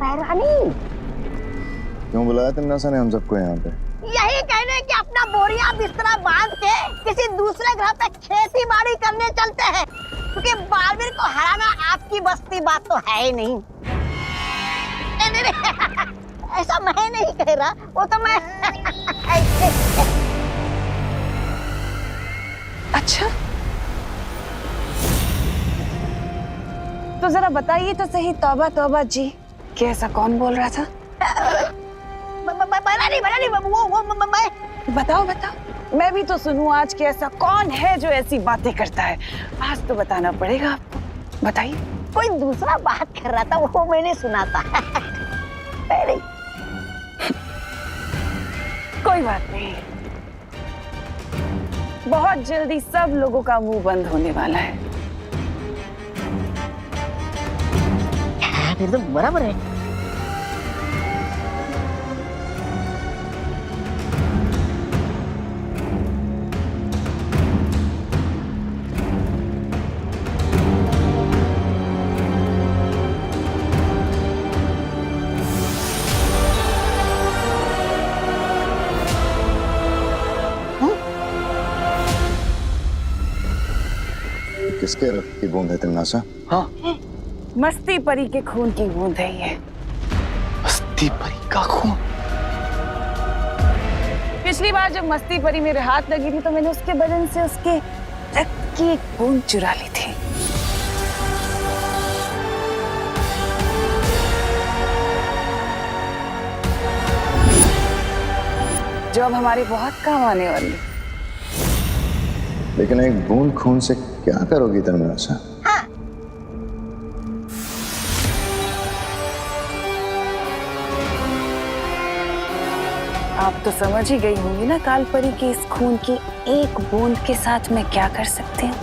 बहरानी। क्यों बुलाया तिमनासा ने हम सबको यहाँ पे? यही कहने कि अपना बोरिया बिस्तरा बांध के किसी दूसरे ग्रह पे खेती बाड़ी करने चलते हैं, क्योंकि बालवीर को हराना आपकी बस्ती बात तो है ही नहीं। नहीं, ऐसा मैं नहीं कह रहा, वो तो मैं अच्छा, तो जरा बताइए तो सही, तौबा तौबा जी, कि ऐसा कौन बोल रहा था? मैं बताओ बताओ, मैं भी तो सुनूं आज कि ऐसा कौन है जो ऐसी बातें करता है। आज तो बताना पड़ेगा आपको, बताइए। कोई दूसरा बात कर रहा था, वो मैंने सुना था। पहले कोई बात नहीं, बहुत जल्दी सब लोगों का मुंह बंद होने वाला है। फिर तो बराबर है। किसके रक्त की बूंद है तिमनासा? हाँ, मस्ती परी के खून की बूंद है ये। मस्ती परी का खून? पिछली बार जब मस्ती परी मेरे हाथ लगी थी तो मैंने उसके बदन से उसके रक्त की एक बूंद चुरा ली थी। जो अब हमारे बहुत काम आने वाली है। लेकिन एक बूंद खून से क्या करोगी तिमनासा? हाँ, आप तो समझ ही गई होंगी ना काल परी की इस खून की एक बूंद के साथ मैं क्या कर सकती हूँ।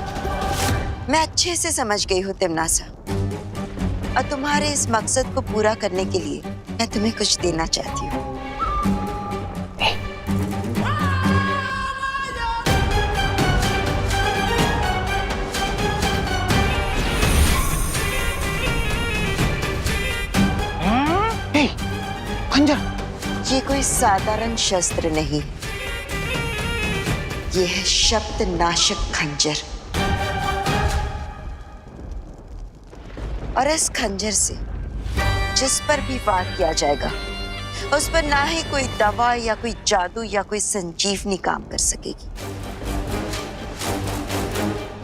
मैं अच्छे से समझ गई हूँ तिमनासा, और तुम्हारे इस मकसद को पूरा करने के लिए मैं तुम्हें कुछ देना चाहती हूँ। खंजर? ये कोई साधारण शस्त्र नहीं, ये है शब्द नाशक खंजर। और इस खंजर से जिस पर भी वार किया जाएगा उस पर ना ही कोई दवा या कोई जादू या कोई संजीवनी काम कर सकेगी।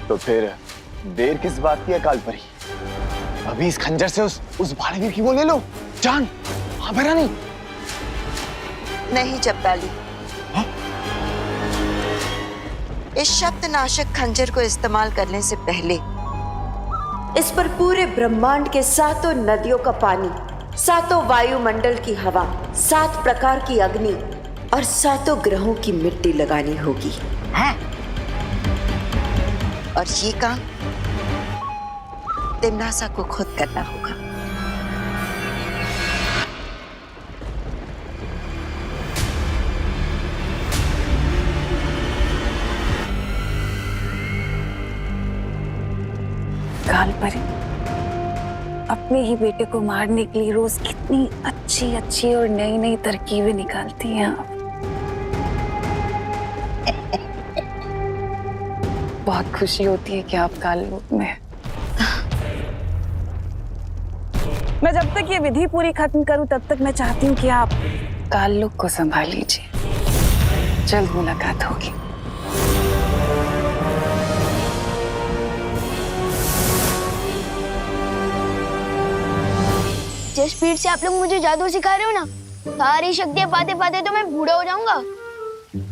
तो फिर देर किस बात की है काल परी? अभी इस खंजर से उस भाड़ेवीर की वो ले लो जान। हाँ बहरानी? नहीं जब्बाली, इस शब्द नाशक खंजर को इस्तेमाल करने से पहले इस पर पूरे ब्रह्मांड के 7 नदियों का पानी, 7 वायुमंडल की हवा, 7 प्रकार की अग्नि और 7 ग्रहों की मिट्टी लगानी होगी। है? और ये काम तिमनासा को खुद करना होगा। काल परी अपने ही बेटे को मारने के लिए रोज कितनी अच्छी अच्छी और नई नई तरकीबें निकालती हैं आप। बहुत खुशी होती है कि आप काल रूप में। मैं जब तक ये विधि पूरी खत्म करूं तब तक मैं चाहती हूँ कि आप काल लुक को संभाल लीजिए। जल्द मुलाकात होगी। जिस स्पीड से आप लोग मुझे जादू सिखा रहे हो ना, सारी शक्तियां पाते पाते तो मैं बूढ़ा हो जाऊंगा।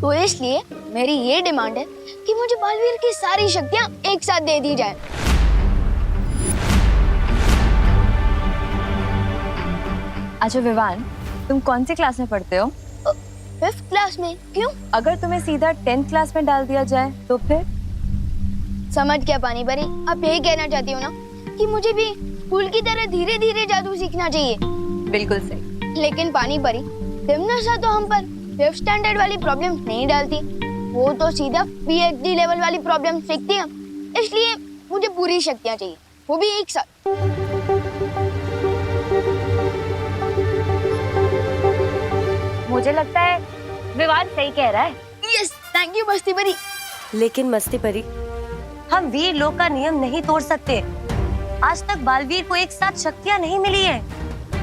तो इसलिए मेरी ये डिमांड है कि मुझे बालवीर की सारी शक्तियां एक साथ दे दी जाए। अच्छा विवान, तुम कौन सी क्लास में पढ़ते हो? 5th क्लास में। क्यों? अगर तुम्हें सीधा 10th क्लास में डाल दिया जाए तो फिर? समझ क्या पानी परी, आप यही कहना चाहती हो ना कि मुझे भी स्कूल की तरह धीरे धीरे जादू सीखना चाहिए? बिल्कुल सही। लेकिन पानी परी, तिमनासा तो हम पर 5th स्टैंडर्ड वाली प्रॉब्लम नहीं डालती, वो तो सीधा PhD लेवल वाली प्रॉब्लम सीखती है। इसलिए मुझे पूरी शक्तियां चाहिए, वो भी एक साथ। मुझे लगता है विवान सही कह रहा है। यस, थैंक यू मस्ती परी। लेकिन मस्ती परी, हम वीर लोक का नियम नहीं तोड़ सकते। आज तक बालवीर को एक साथ शक्तियाँ नहीं मिली है।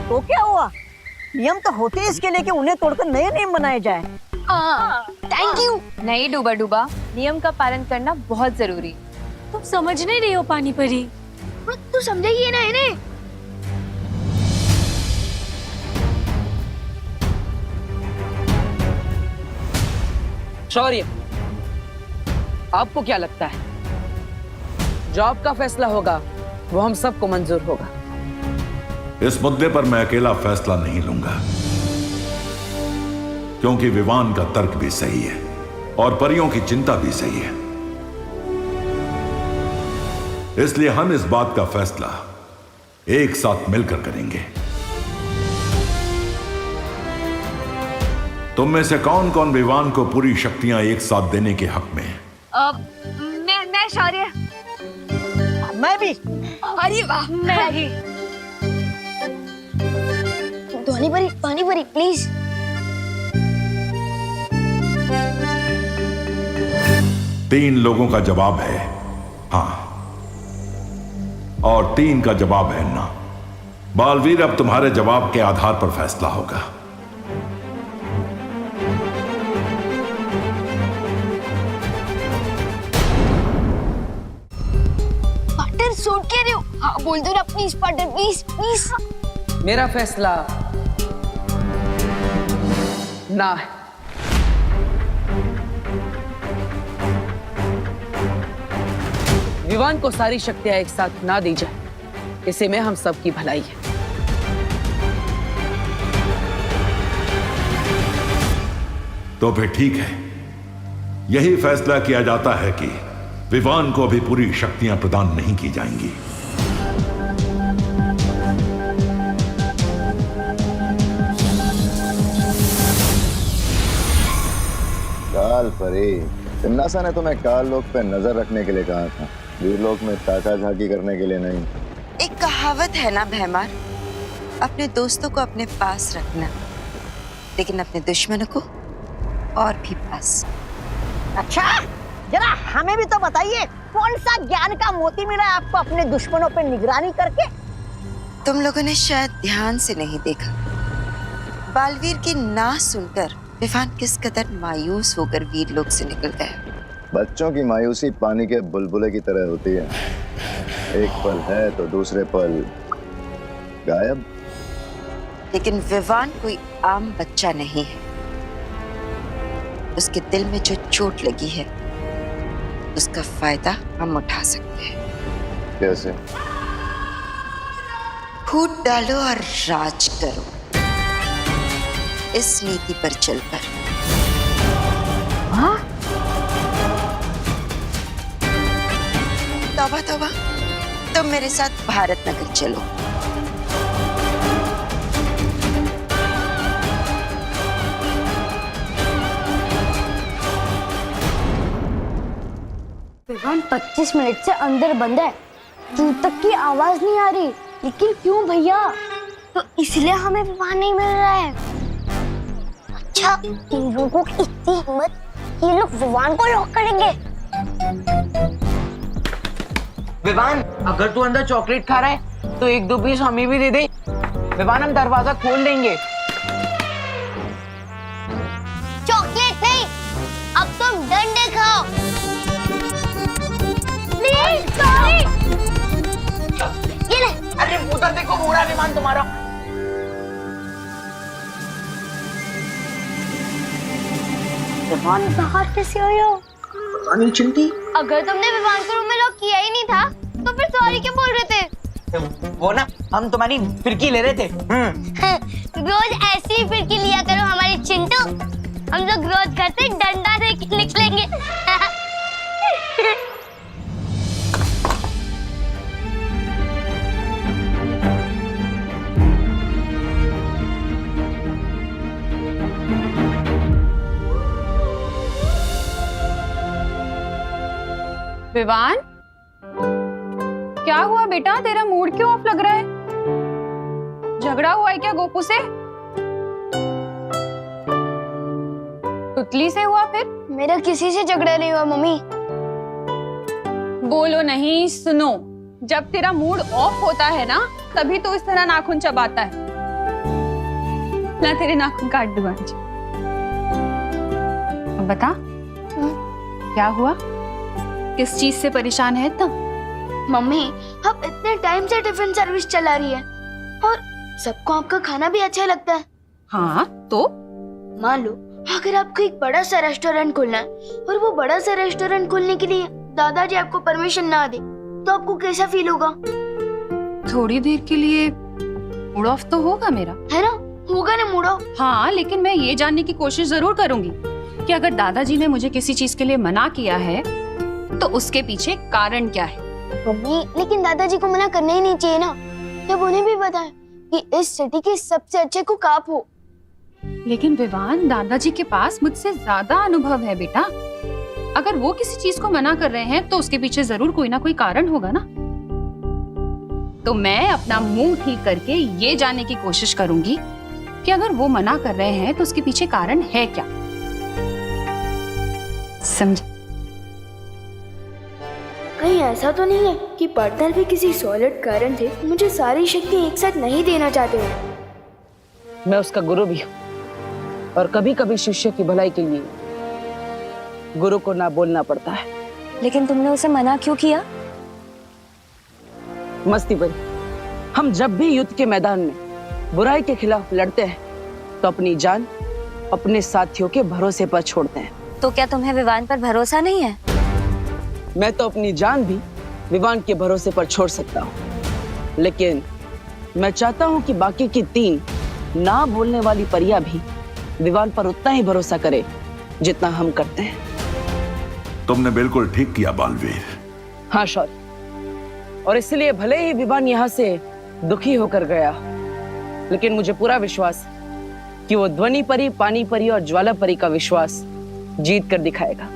तो क्या हुआ? नियम तो होते हैं इसके लिए कि उन्हें तोड़कर नए नियम बनाए जाए। Thank you. नहीं डूबा डूबा, नियम का पालन करना बहुत जरूरी। तुम समझ नहीं रही हो पानी परी। तू समझेगी ना इन्हें। शौर्य, आपको क्या लगता है जॉब का फैसला होगा वो हम सबको मंजूर होगा? इस मुद्दे पर मैं अकेला फैसला नहीं लूंगा, क्योंकि विवान का तर्क भी सही है और परियों की चिंता भी सही है। इसलिए हम इस बात का फैसला एक साथ मिलकर करेंगे। तुम में से कौन कौन विवान को पूरी शक्तियां एक साथ देने के हक में है? मैं शौर्य। मैं भी। अरे वाह, मैं भी। पानी परी प्लीज। तीन लोगों का जवाब है हाँ, और तीन का जवाब है ना। बालवीर, अब तुम्हारे जवाब के आधार पर फैसला होगा। पार्टनर सूट कह रहे हो? हाँ बोल दो ना प्लीज पार्टनर, प्लीज प्लीज। मेरा फैसला ना है। विवान को सारी शक्तियां एक साथ ना दी जाए, इसी में हम सबकी भलाई है। तो फिर ठीक है, यही फैसला किया जाता है कि विवान को अभी पूरी शक्तियां प्रदान नहीं की जाएंगी। काल परी, तिन्नासा ने तुम्हें काल लोक पे नजर रखने के लिए कहा था, वीर लोक में ताका झाकी करने के लिए नहीं। एक कहावत है ना भैमार, अपने दोस्तों को अपने पास रखना, लेकिन अपने दुश्मनों को और भी पास। अच्छा, जरा हमें भी तो बताइए, कौन सा ज्ञान का मोती मिला है आपको अपने दुश्मनों पे निगरानी करके? तुम लोगों ने शायद ध्यान से नहीं देखा, बालवीर की ना सुनकर विवान किस कदर मायूस होकर वीर लोक से निकल गया। बच्चों की मायूसी पानी के बुलबुले की तरह होती है, एक पल है तो दूसरे पल गायब। लेकिन विवान कोई आम बच्चा नहीं है, उसके दिल में जो चोट लगी है उसका फायदा हम उठा सकते हैं। कैसे? फूट डालो और राज करो, इस नीति पर चलकर। हाँ? तौबा तौबा, तुम मेरे साथ भारत नगर चलो। विवान 25 मिनट से अंदर बंद है, दूर तक की आवाज नहीं आ रही। लेकिन क्यों भैया? तो इसलिए हमें विवान नहीं मिल रहा है। अच्छा, इन लोगों की इतनी हिम्मत, ये लोग विवान को लॉक करेंगे। विवान, अगर तू अंदर चॉकलेट खा रहा है तो एक दो पीस हमें भी दे दे। विवान, हम दरवाजा खोल देंगे। चॉकलेट नहीं, अब तुम डंडे खाओ। Please sorry. ये ले। अरे उधर देखो, बुरा विमान तुम्हारा। विवान बाहर कैसे आया? अनिल चिंटी, अगर तुमने विवान को रूम में लॉक किया ही नहीं था तो फिर सॉरी क्यों बोल रहे थे? वो ना, हम तुम्हारी फिरकी ले रहे थे। रोज ऐसी ही फिरकी लिया करो हमारी चिंटू। हम लोग रोज घर से डंडा से निकलेंगे। विवान, क्या हुआ बेटा? तेरा मूड क्यों ऑफ लग रहा है? झगड़ा हुआ है क्या गोपू से? पुतली से हुआ फिर? मेरा किसी से झगड़ा नहीं हुआ मम्मी। बोलो नहीं, सुनो। जब तेरा मूड ऑफ होता है ना, तभी तो इस तरह नाखून चबाता है। ला तेरे नाखून काट दूं आज। अब बता, क्या हुआ? किस चीज से परेशान है इतना? मम्मी, आप इतने टाइम से टिफिन सर्विस चला रही है और सबको आपका खाना भी अच्छा लगता है। हाँ तो मान लो अगर आपको एक बड़ा सा रेस्टोरेंट खोलना है और वो बड़ा सा रेस्टोरेंट खोलने के लिए दादाजी आपको परमिशन ना दे, तो आपको कैसा फील होगा? थोड़ी देर के लिए मूड ऑफ तो होगा मेरा, है ना? होगा ना मूड ऑफ। हाँ, लेकिन मैं ये जानने की कोशिश जरूर करूंगी कि अगर दादाजी ने मुझे किसी चीज के लिए मना किया है तो उसके पीछे कारण क्या है। मम्मी, लेकिन दादाजी को मना करना ही नहीं चाहिए ना, जब उन्हें भी पता है कि इस सिटी के सबसे अच्छे कुक आप हो। लेकिन विवान, दादाजी के पास मुझसे ज्यादा अनुभव है बेटा। अगर वो किसी चीज को मना कर रहे हैं तो उसके पीछे जरूर कोई ना कोई कारण होगा ना। तो मैं अपना मुंह ठीक करके ये जानने की कोशिश करूंगी कि अगर वो मना कर रहे हैं तो उसके पीछे कारण है क्या। समझ? कहीं ऐसा तो नहीं है कि पार्टनर भी किसी सॉलिड कारण से मुझे सारी शक्ति एक साथ नहीं देना चाहते हो। मैं उसका गुरु भी हूँ और कभी कभी शिष्य की भलाई के लिए गुरु को ना बोलना पड़ता है। लेकिन तुमने उसे मना क्यों किया? मस्ती भरी, हम जब भी युद्ध के मैदान में बुराई के खिलाफ लड़ते हैं तो अपनी जान अपने साथियों के भरोसे पर छोड़ते हैं। तो क्या तुम्हें विवान पर भरोसा नहीं है? मैं तो अपनी जान भी विवान के भरोसे पर छोड़ सकता हूँ, लेकिन मैं चाहता हूँ कि बाकी की 3 ना बोलने वाली परियां भी विवान पर उतना ही भरोसा करे जितना हम करते हैं। तुमने बिल्कुल ठीक किया बालवीर। हाँ शौर्य, और इसलिए भले ही विवान यहाँ से दुखी होकर गया, लेकिन मुझे पूरा विश्वास है कि वो ध्वनि परी, पानी परी और ज्वाला परी का विश्वास जीत कर दिखाएगा।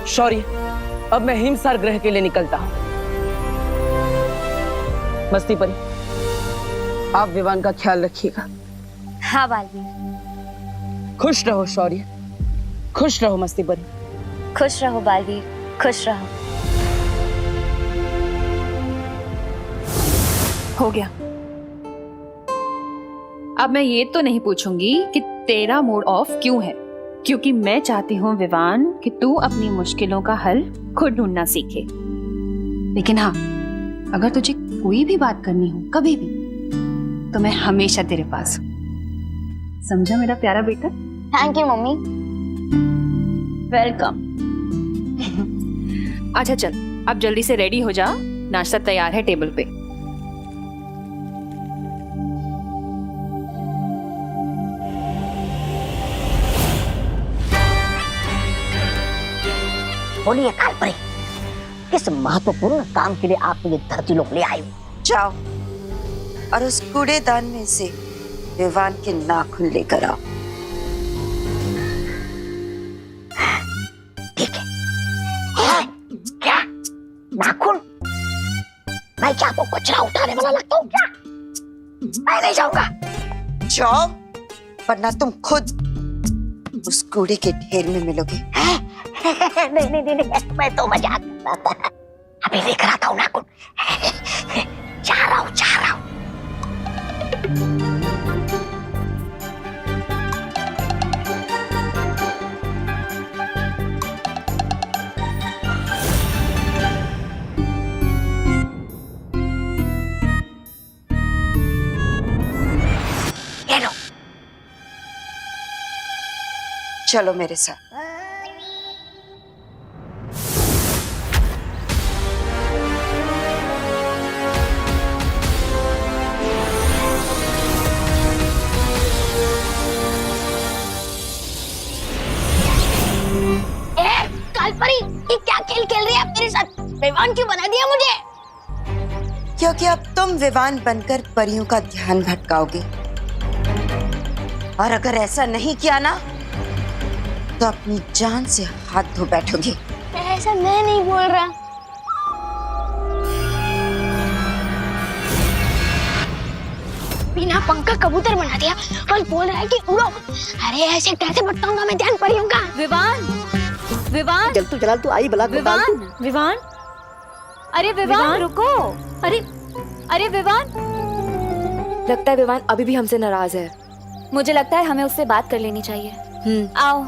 शौर्य, अब मैं हिमसार ग्रह के लिए निकलता हूं। मस्ती परी, आप विवान का ख्याल रखिएगा। हाँ बालवीर। खुश रहो शौर्य, खुश रहो मस्ती परी। खुश रहो बालवीर, खुश रहो। हो गया। अब मैं ये तो नहीं पूछूंगी कि तेरा मूड ऑफ क्यों है, क्योंकि मैं चाहती हूँ विवान कि तू अपनी मुश्किलों का हल खुद ढूंढना सीखे। लेकिन हाँ, अगर तुझे कोई भी बात करनी हो कभी भी, तो मैं हमेशा तेरे पास हूँ। समझा मेरा प्यारा बेटा? Thank you mummy. वेलकम। अच्छा चल, अब जल्दी से रेडी हो जा, नाश्ता तैयार है टेबल पे। बोलिए कालपरी, किस महत्वपूर्ण काम के लिए आप ये धरती लोग ले आए हो? जाओ और उस कूड़ेदान में से विवान के नाखून लेकर आओ। ठीक है। क्या नाखून? मैं क्या आपको कचरा उठाने वाला लगता हूँ क्या? मैं नहीं जाऊंगा। जाओ, वरना तुम खुद उस कूड़े के ढेर में मिलोगे। नहीं, मैं तो मजाक कर रहा था। अभी लेकर आता हूँ नाखून। जा रहा हूँ। ये लो। चलो मेरे साथ। कालपरी, ये क्या खेल खेल रही है आप मेरे साथ? विवान क्यों बना दिया मुझे? क्योंकि अब तुम विवान बनकर परियों का ध्यान भटकाओगे, और अगर ऐसा नहीं किया ना तो अपनी जान से हाथ धो बैठोगे। ऐसा मैं नहीं बोल रहा। बिना पंख का कबूतर बना दिया और बोल रहा है कि उड़ो। अरे ऐसे कैसे बताऊंगा मैं ध्यान परियों का। विवान, विवान, चल तू आई बला विवान, विवान, अरे विवान रुको। अरे विवान, लगता है विवान अभी भी हमसे नाराज है। मुझे लगता है हमें उससे बात कर लेनी चाहिए। आओ।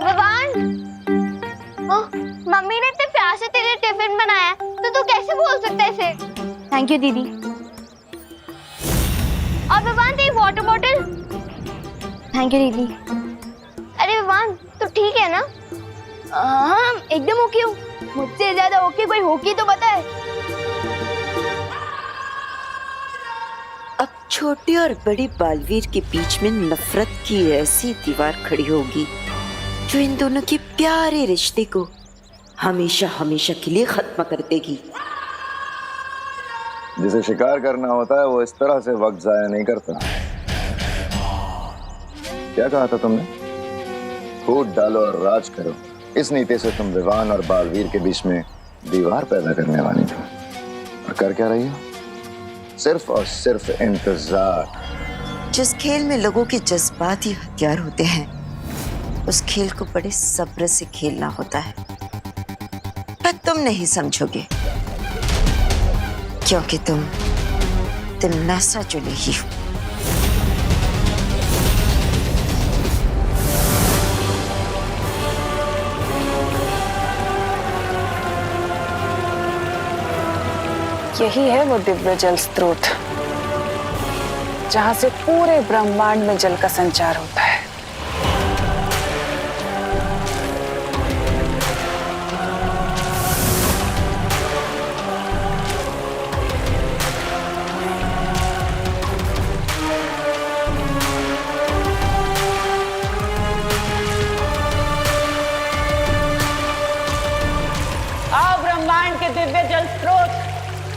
विवान, मम्मी ने इतने प्यार से तेरे टिफिन बनाया तो तू कैसे बोल सकता है इसे? थैंक यू दीदी। और विवान तेरी वाटर बॉटल। थैंक यू दीदी। अरे विवान तू ठीक है ना? हाँ एकदम ओके हूँ। मुझसे ज्यादा ओके कोई होगी तो बताए। अब छोटी और बड़ी बालवीर के बीच में नफरत की ऐसी दीवार खड़ी होगी जो इन दोनों के प्यारे रिश्ते को हमेशा हमेशा के लिए खत्म कर देगी। जिसे शिकार करना होता है वो इस तरह से वक्त जाया नहीं करता। क्या कहा था तुमने? फूट डालो और राज करो। इस नीति से तुम विवान और बालवीर के बीच में दीवार पैदा करने वाली थी और कर क्या रही हो? सिर्फ और सिर्फ इंतजार। जिस खेल में लोगों के जज्बात ही हथियार होते हैं उस खेल को बड़े सब्र से खेलना होता है, पर तुम नहीं समझोगे क्योंकि तुम तिमनासा जो नहीं हो। यही है वो दिव्य जल स्रोत जहां से पूरे ब्रह्मांड में जल का संचार होता है। आओ ब्रह्मांड के दिव्य जल स्रोत,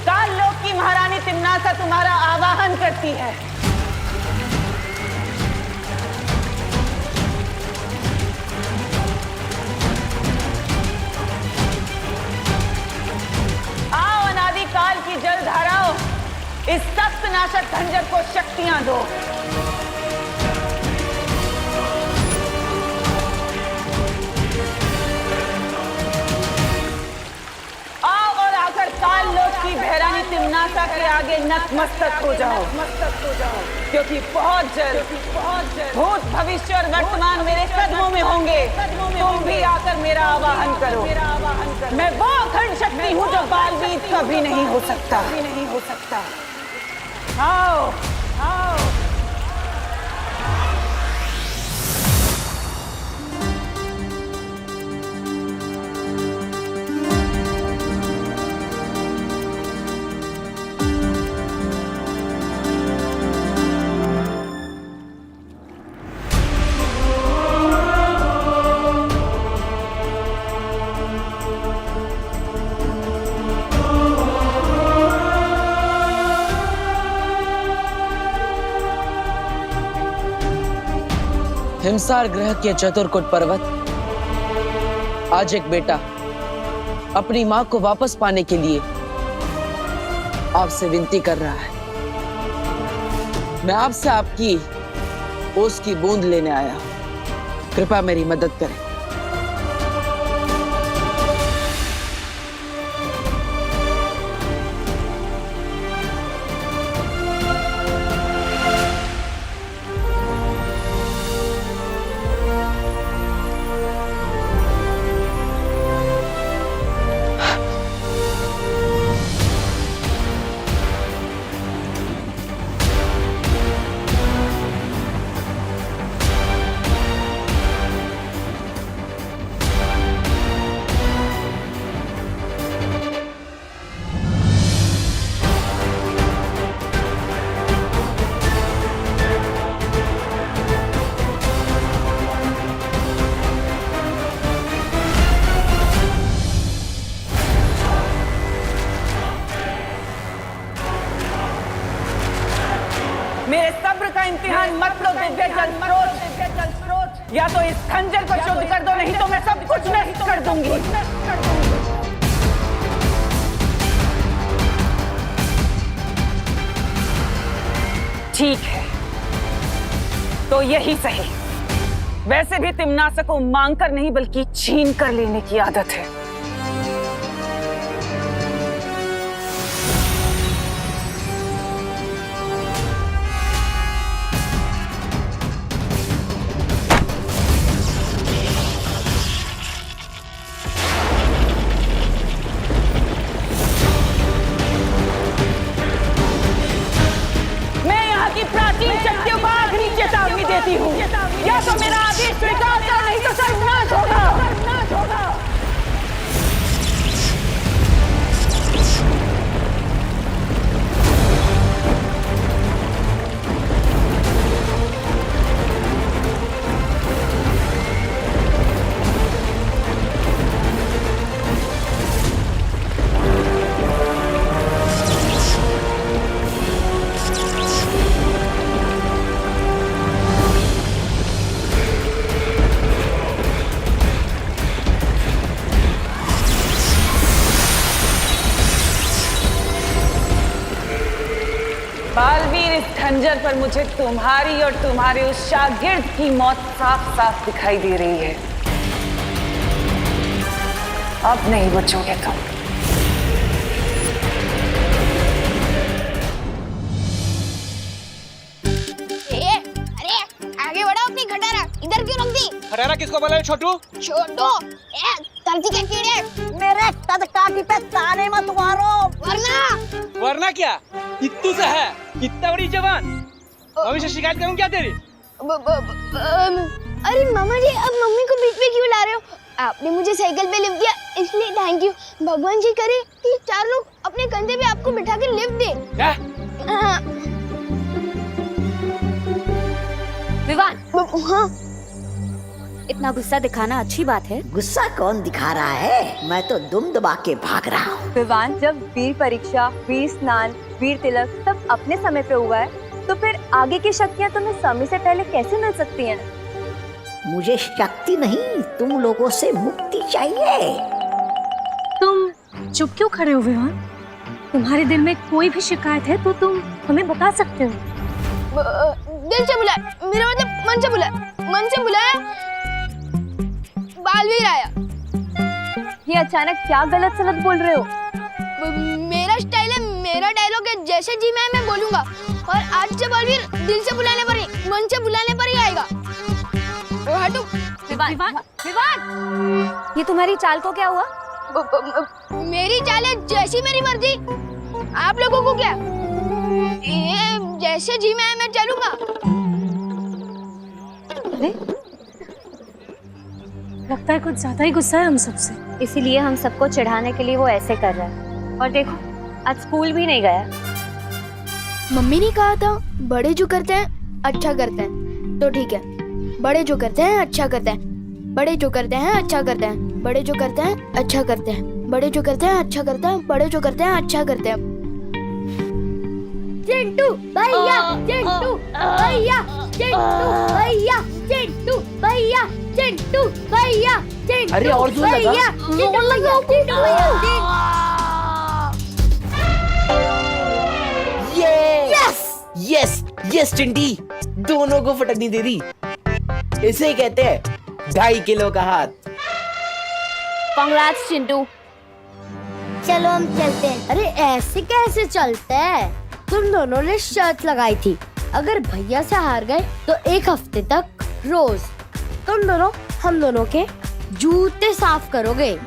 काल लोक की महारानी तिम्नासा तुम्हारा आवाहन करती है। आओ अनादि काल की जल धाराओं, इस सख्त नाशक खंजर को शक्तियां दो। काल लोक की भैरानी तिम्नासा के आगे नतमस्तक हो जाओ, क्योंकि बहुत जल्द भूत भविष्य और वर्तमान मेरे कदमों में होंगे। तुम भी आकर मेरा आवाहन करो। मैं वो अखंड शक्ति हूँ जो बालवीर कभी नहीं हो सकता। आओ आओ। हिमसार ग्रह के चतुर्कुट पर्वत आज एक बेटा अपनी मां को वापस पाने के लिए आपसे विनती कर रहा है। मैं आपसे आपकी ओस की बूंद लेने आया हूं। कृपया मेरी मदद करें। मेरे सब्र का इम्तिहान मत लो दिव्य जल स्रोत। या तो इस खंजर को शुद्ध कर दो, नहीं तो मैं सब कुछ नष्ट कर दूंगी। ठीक है, तो यही सही। वैसे भी तिम्नासा को मांग कर नहीं बल्कि छीन कर लेने की आदत है। प्राचीन शक्तियों को आखिरी चेतावनी देती हूँ, या तो मेरा आदेश स्वीकार कर, नहीं तो सर्वनाश होगा। बालवीर, इस खंजर पर मुझे तुम्हारी और तुम्हारे उस शागिर्द की मौत साफ साफ दिखाई दे रही है। अब नहीं बचोगे तुम। अरे आगे बढ़ो अपनी खटारा, इधर क्यों रख दी? खटारा किसको बोला है छोटू? छोटू, धरती के कीड़े मेरे कदकाठी पे ताने मत मारो, वरना क्या? इत्तू से है, इतना बड़ी जवान। मम्मी से शिकायत करूं क्या तेरी? अरे मामा जी, अब मम्मी को बीच में क्यों ला रहे हो? आपने मुझे साइकिल पे लिफ्ट दिया, इसलिए थैंक यू। भगवान जी करे कि 4 लोग अपने कंधे पे आपको बिठा के लिफ्ट दे। क्या? विवान, हाँ, इतना गुस्सा दिखाना अच्छी बात है। गुस्सा कौन दिखा रहा है? मैं तो दुम दबा के भाग रहा हूँ। विवान, जब वीर परीक्षा, वीर स्नान, वीर तिलक सब अपने समय पे हुआ है, तो फिर आगे की शक्तियाँ तुम्हें समय से पहले कैसे मिल सकती हैं? मुझे शक्ति नहीं, तुम लोगों से मुक्ति चाहिए। तुम चुप क्यों खड़े हो विवान? तुम्हारे दिल में कोई भी शिकायत है तो तुम हमें बता सकते हो। दिल से बुलाया, मेरा मतलब मन से बुलाया। मन से बुलाया, बालवीर आया। ये अचानक क्या गलत सलत बोल रहे हो? मेरा स्टाइल है, मेरा डायलॉग है, जैसे जी मैं बोलूंगा। और आज से बालवीर दिल से बुलाने पर ही, मन से बुलाने पर ही आएगा। हटो। विवान, विवान, ये तुम्हारी चाल को क्या हुआ? मेरी चाल है जैसी मेरी मर्जी। आप लोगों को क्या? ये जैसे जी मैं चलूंगा। अरे, लगता है कुछ ज्यादा ही गुस्सा है हम सबसे। इसीलिए हम सबको चिढ़ाने के लिए वो ऐसे कर रहा है। और देखो, आज स्कूल भी नहीं गया। मम्मी ने कहा था बड़े जो करते हैं अच्छा करते हैं, तो ठीक है। बड़े जो करते हैं अच्छा करते हैं, बड़े जो करते हैं अच्छा करते हैं, बड़े जो करते हैं अच्छा करते हैं, बड़े जो करते हैं अच्छा करते हैं, बड़े जो करते हैं अच्छा करते हैं। चिंटू भैया, चिंटू भैया, चिंटू भैया, चिंटू भैया, चिंटू भैया, चिंटू अरे और जोर लगा। भैया, चिंटू भैया, चिंटू भैया। यस यस यस चिंटी, दोनों को फटकनी दे दी। इसे कहते हैं 2.5 किलो का हाथ। कांग्रेट्स चिंटू। चलो हम चलते हैं। अरे ऐसे कैसे चलते हैं? तुम दोनों ने शर्त लगाई थी, अगर भैया से हार गए तो 1 हफ्ते तक रोज तुम दोनों हम दोनों के जूते साफ करोगे।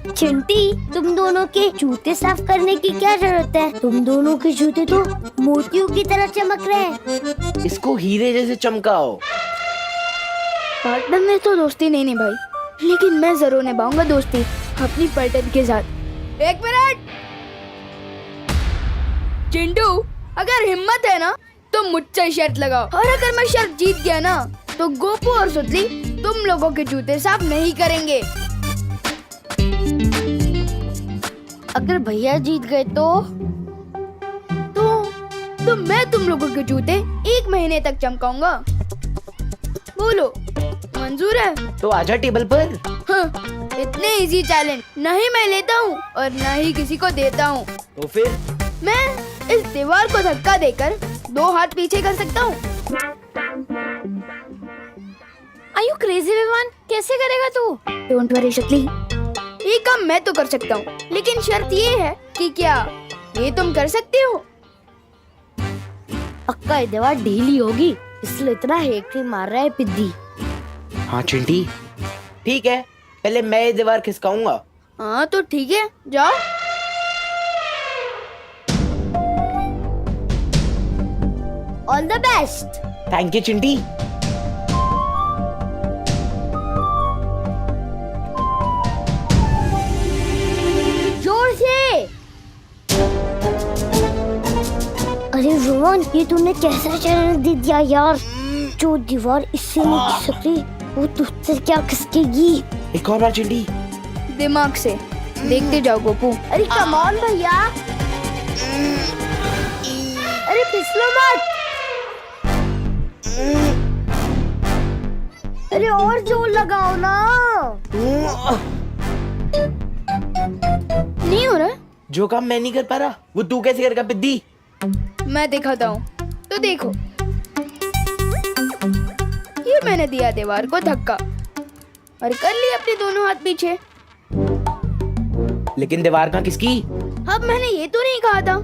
चिंटी, तुम दोनों के जूते साफ करने की क्या जरूरत है? तुम दोनों के जूते तो मोतियों की तरह चमक रहे हैं। इसको हीरे जैसे चमकाओ। पार्टनर में तो दोस्ती नहीं निभाई, लेकिन मैं जरूर निभाऊंगा दोस्ती अपनी पार्टनर के साथ। 1 मिनट। चिंटू, अगर हिम्मत है ना तो मुझसे शर्त लगाओ, और अगर मैं शर्त जीत गया ना तो गोपू और सुतली तुम लोगों के जूते साफ नहीं करेंगे। अगर भैया जीत गए तो मैं तुम लोगों के जूते 1 महीने तक चमकाऊंगा। बोलो, मंजूर है? तो आजा टेबल पर। हाँ, इतने इजी चैलेंज नहीं मैं लेता हूँ और न ही किसी को देता हूँ। तो फिर मैं इस दीवार को धक्का देकर 2 हाथ पीछे कर सकता हूँ। Are you crazy Vivaan? कैसे करेगा तू? डोंट वरी शक्ति, ये काम मैं तो कर सकता हूँ, लेकिन शर्त ये है कि क्या ये तुम कर सकती हो? पक्का ये दीवार ढीली होगी, इसलिए इतना हेक्टी मार रहा है पिद्दी। हाँ चिंटी, ठीक है, पहले मैं ये दीवार खिसकाऊंगा। हाँ तो ठीक है, जाओ। All the best. Thank you Chinti. जोर से। अरे रोहन, ये तूने कैसा चैलेंज दे दिया यार? जो दीवार इससे नहीं खिसकती वो तुझसे क्या खिसकेगी? एक और बार चिंटी। दिमाग से देखते जाओ गोपू। अरे कम ऑन भैया, अरे फिसलो मत। अरे और जोर लगाओ ना। नहीं हो रहा? जो काम मैं नहीं कर पा रहा वो तू कैसे करेगा पिद्दी? मैं दिखाता हूँ, तो देखो। ये मैंने दिया दीवार को धक्का और कर ली अपने दोनों हाथ पीछे। लेकिन दीवार कहाँ किसकी? अब मैंने ये तो नहीं कहा था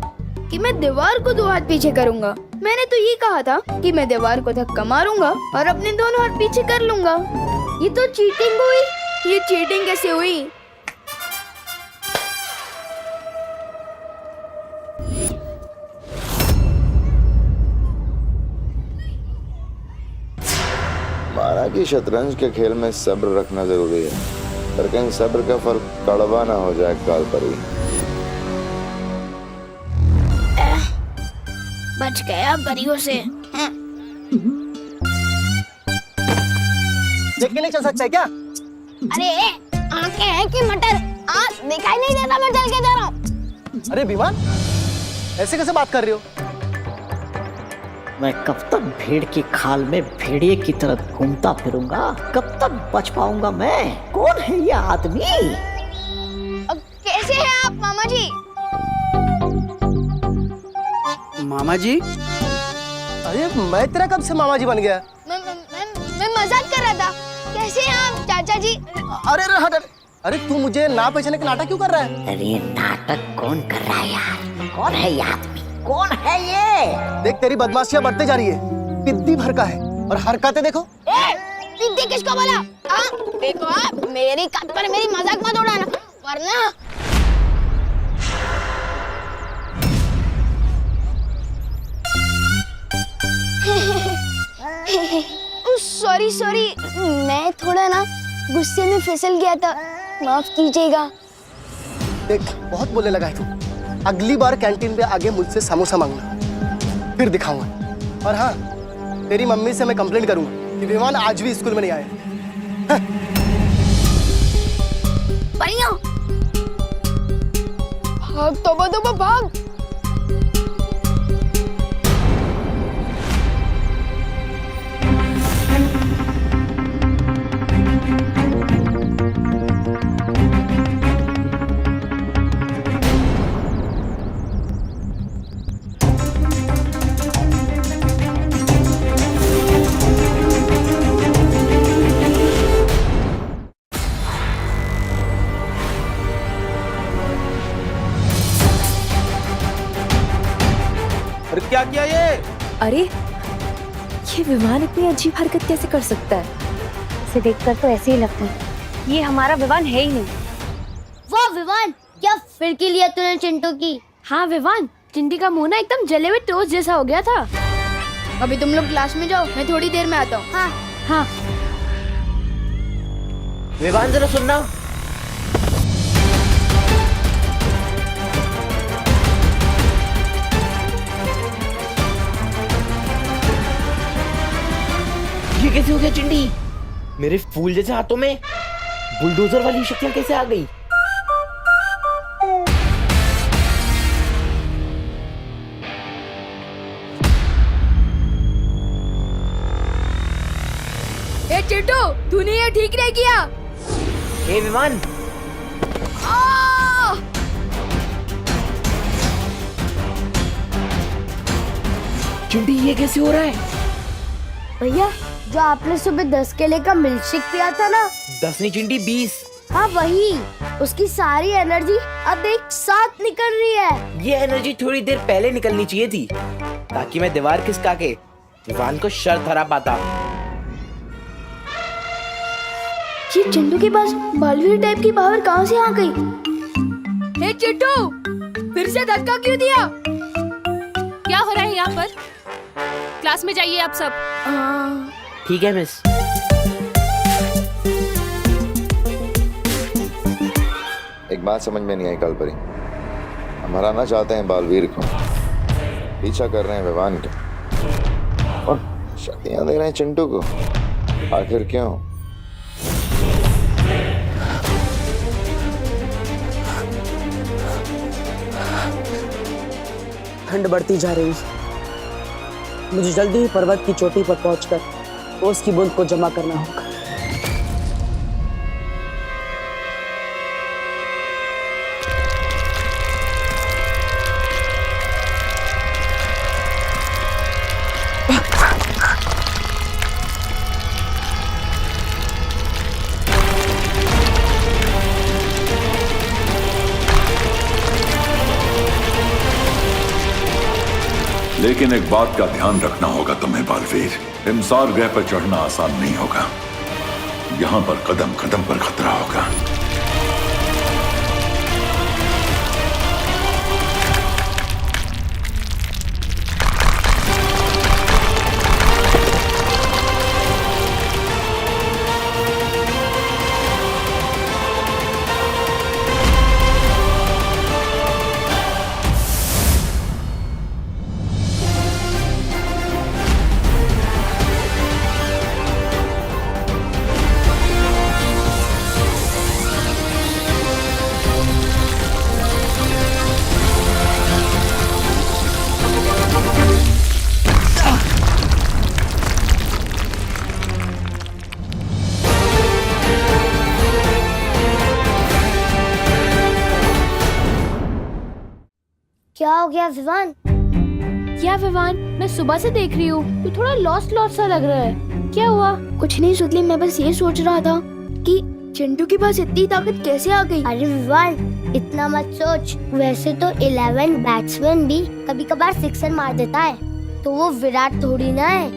कि मैं दीवार को 2 हाथ पीछे करूंगा। मैंने तो ये कहा था कि मैं दीवार को धक्का मारूंगा और अपने दोनों हाथ पीछे कर लूंगा। ये तो चीटिंग हुई। ये चीटिंग कैसे हुई? माना कि शतरंज के खेल में सब्र रखना जरूरी है, लेकिन सब्र का फल कड़वा ना हो जाए काल पर ही। बच गया परियों से। देख के नहीं चल सकता है क्या? अरे आंखें हैं कि मटर? दिखाई नहीं देता मैं चल के जा रहा हूँ। अरे विमान, ऐसे कैसे बात कर रही हो? मैं कब तक भेड़ की खाल में भेड़िए की तरह घूमता फिरूंगा? कब तक बच पाऊंगा मैं? कौन है ये आदमी? कैसे हैं आप मामा जी? मामा जी? अरे मैं तेरा कब से मामा जी बन गया? मैं मजाक कर रहा था। कैसे हैं आप चाचा जी? अरे हट। अरे तू मुझे ना पहचाने का नाटक क्यों कर रहा है? अरे नाटक कौन कर रहा है यार? कौन है ये आदमी? कौन है ये? देख तेरी बदमाशियां बढ़ते जा रही है। पिद्दी भर का है और हरकतें देखो। पिद्दी किसको बोला? देखो आप मेरी कद पर मेरी मजाक मत उड़ाना, वरना सॉरी, मैं थोड़ा ना गुस्से में फिसल गया था, माफ कीजिएगा। देख बहुत बोलने लगा है तू। अगली बार कैंटीन पे आगे मुझसे समोसा मांगना, फिर दिखाऊंगा। और हाँ, तेरी मम्मी से मैं कंप्लेंट करूंगा कि विमान आज भी स्कूल में नहीं आए। परियों, भाग तोबा भाग। अरे क्या किया ये? अरे ये विमान इतनी अजीब हरकत कैसे कर सकता है? इसे देखकर तो ऐसे ही लगता है ये हमारा विमान है ही नहीं। वाह विवान, क्या फिरकी लिया तूने चिंटू की। हाँ विवान, चिंटी का मुंह ना एकदम जले हुए टोस्ट जैसा हो गया था। अभी तुम लोग क्लास में जाओ, मैं थोड़ी देर में आता हूँ। हाँ। विवान जरा सुनना। ये कैसे हो गया चिंटी? मेरे फूल जैसे हाथों में बुलडोजर वाली शक्तियां कैसे आ गई? ए चिंटू, तू तूने ये ठीक नहीं किया। हे विमान, चिंटी ये कैसे हो रहा है? भैया जो आपने सुबह 10 केले का मिल्कशेक पिया था ना, 10 नहीं चिंटी 20। हाँ वही, उसकी सारी एनर्जी अब एक साथ निकल रही है। ये एनर्जी थोड़ी देर पहले निकलनी चाहिए थी, ताकि मैं दीवार खिसका के विवान को शर्त हरा पाता। ये चिंटू के पास बालवीर टाइप की पावर कहाँ से आ गई? हे चिट्टू, फिर से धक्का क्यों दिया? क्या हो रहा है यहाँ पर? क्लास में जाइए आप सब। ठीक है मिस। एक बात समझ में नहीं आई कालपरी, हम हराना चाहते हैं बालवीर को, पीछा कर रहे हैं विवान का, और शक्तियां दे रहे हैं चिंटू को। आखिर क्यों? ठंड बढ़ती जा रही है। मुझे जल्दी ही पर्वत की चोटी पर पहुंचकर ओस की बूंद को जमा करना होगा। लेकिन एक बात का ध्यान रखना होगा तुम्हें बालवीर, हिमसार ग्रह पर चढ़ना आसान नहीं होगा। यहाँ पर कदम कदम पर खतरा होगा। क्या हो गया विवान? क्या विवान, मैं सुबह से देख रही हूँ, तू थोड़ा लॉस्ट लॉस्ट सा लग रहा है। क्या हुआ? कुछ नहीं सुतली, मैं बस ये सोच रहा था कि चिंटू के पास इतनी ताकत कैसे आ गई। अरे विवान इतना मत सोच, वैसे तो 11 बैट्समैन भी कभी कभार सिक्सर मार देता है, तो वो विराट थोड़ी ना है।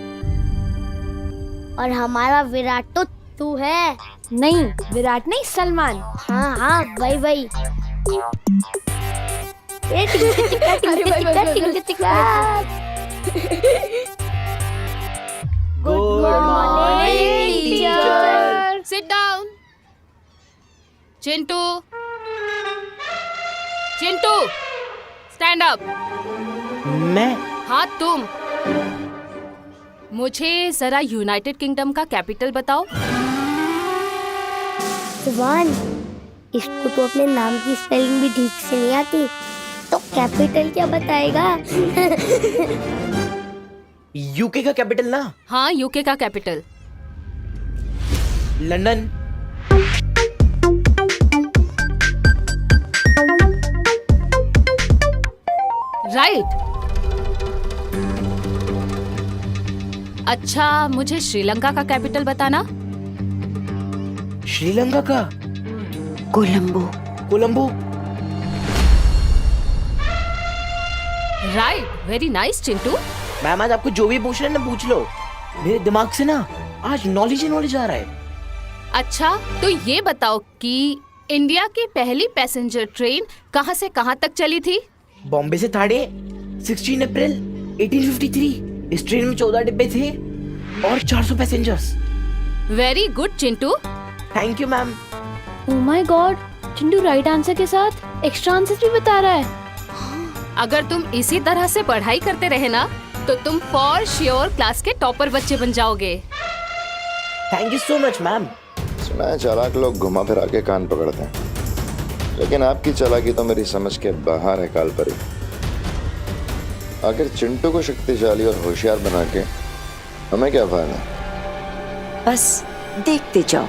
और हमारा विराट तो तू है। नहीं, विराट नहीं, सलमान। हाँ हाँ वही वही। Good morning teacher. Sit down. Chintu, Chintu, stand up. मैं? हाँ तुम। मुझे जरा यूनाइटेड किंगडम का कैपिटल बताओ। विवान, इसको तो अपने नाम की स्पेलिंग भी ठीक से नहीं आती, तो कैपिटल क्या बताएगा? यूके का कैपिटल ना? हाँ, यूके का कैपिटल। लंदन। राइट। अच्छा, मुझे श्रीलंका का कैपिटल बताना। श्रीलंका का? Colombo. Colombo. Right, very nice Chintu. Ma'am, आज आपको जो भी पूछ रहे हैं ना पूछ लो, मेरे दिमाग से ना आज नॉलेज ही नॉलेज आ रहा है। अच्छा, तो ये बताओ कि इंडिया की पहली पैसेंजर ट्रेन कहाँ से कहाँ तक चली थी? बॉम्बे से थाड़े 16 अप्रैल 1853। इस ट्रेन में 14 डिब्बे थे और 400 passengers. Very good Chintu. Thank you ma'am. Oh my God, Chintu right answer के साथ एक्स्ट्रा आंसर भी बता रहा है। अगर तुम इसी तरह से पढ़ाई करते रहे ना, तो तुम फॉर श्योर क्लास के टॉपर बच्चे बन जाओगे। Thank you so much ma'am. सुना है चालाक लोग घुमा फिरा के कान पकड़ते हैं, लेकिन आपकी चालाकी तो मेरी समझ के बाहर है कालपरी। आखिर चिंटू को शक्तिशाली और होशियार बना के हमें क्या फायदा? बस देखते जाओ।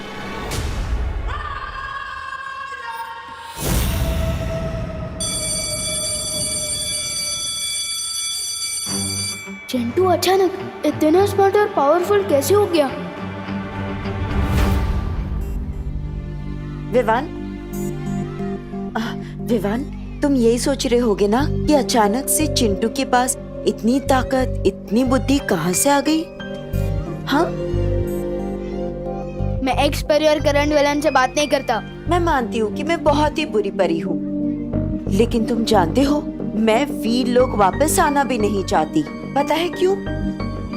चिंटू अचानक इतना स्मार्ट और पावरफुल कैसे हो गया? विवान, तुम यही सोच रहे होगे ना कि अचानक से चिंटू के पास इतनी ताकत, इतनी बुद्धि कहाँ से आ गई? हाँ, मैं एक्स परी और करंट विलन से बात नहीं करता। मैं मानती हूँ कि मैं बहुत ही बुरी परी हूँ, लेकिन तुम जानते हो मैं वीर लोग वापस आना भी नहीं चाहती। पता है क्यों?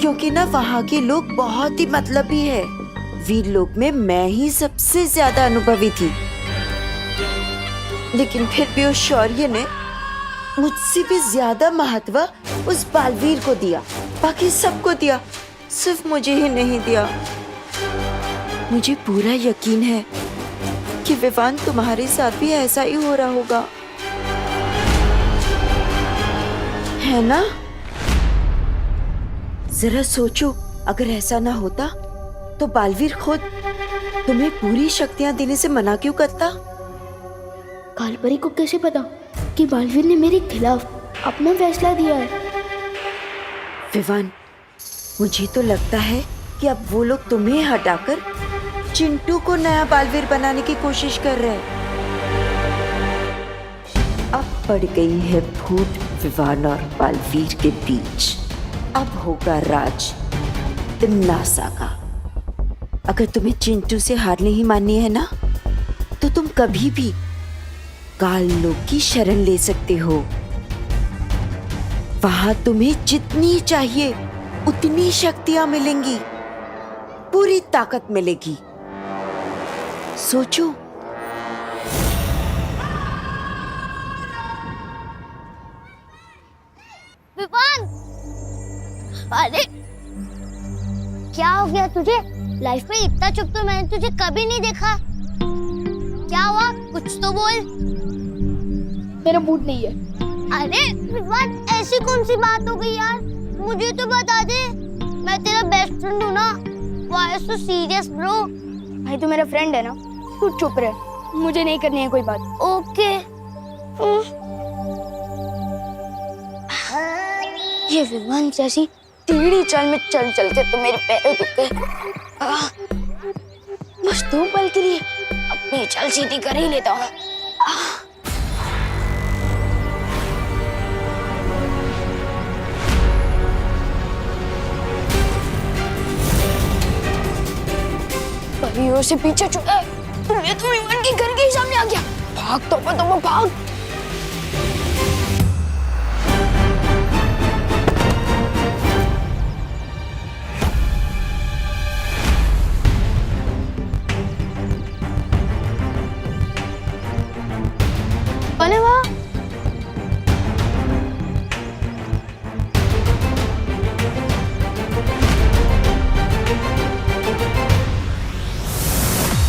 क्योंकि ना वहाँ के लोग बहुत ही मतलबी है। वीर लोग में मैं ही सबसे ज्यादा अनुभवी थी, लेकिन फिर भी उस शौर्य ने मुझसे भी ज्यादा महत्व उस बालवीर को दिया। बाकी सबको दिया, सिर्फ मुझे ही नहीं दिया। मुझे पूरा यकीन है कि विवान तुम्हारे साथ भी ऐसा ही हो रहा होगा, है ना? जरा सोचो, अगर ऐसा ना होता तो बालवीर खुद तुम्हें पूरी शक्तियां देने से मना क्यों करता? कालपरी को कैसे पता कि बालवीर ने मेरे खिलाफ अपना फैसला दिया है? विवान, मुझे तो लगता है कि अब वो लोग तुम्हें हटाकर चिंटू को नया बालवीर बनाने की कोशिश कर रहे हैं। अब पड़ गई है फूट विवान और बालवीर के बीच। अब होगा राज तिम्नासा का। अगर तुम्हें चिंटू से हार नहीं माननी है ना, तो तुम कभी भी काल लोक की शरण ले सकते हो। वहां तुम्हें जितनी चाहिए उतनी शक्तियां मिलेंगी, पूरी ताकत मिलेगी। सोचो। विवान, अरे क्या हो गया तुझे? लाइफ में इतना चुप तो मैंने तुझे कभी नहीं देखा। क्या हुआ? कुछ तो बोल। मेरा मूड नहीं है। अरे विवान, ऐसी कौन सी बात हो गई यार? मुझे तो बता दे, मैं तेरा बेस्ट फ्रेंड हूँ ना। Why are you so serious bro? भाई तू मेरा फ्रेंड है ना, तू चुप रह, मुझे नहीं करनी है कोई बात। ओके। ये विवान जैसी टेढ़ी चाल में चल चल के तो मेरे पैर दुख गए। बस 2 पल के लिए अपनी चाल सीधी कर ही लेता हूँ। परियों से पीछे छुड़ा, ये तो विवान के घर के ही सामने आ गया। भाग तो भाग। अरे वाह,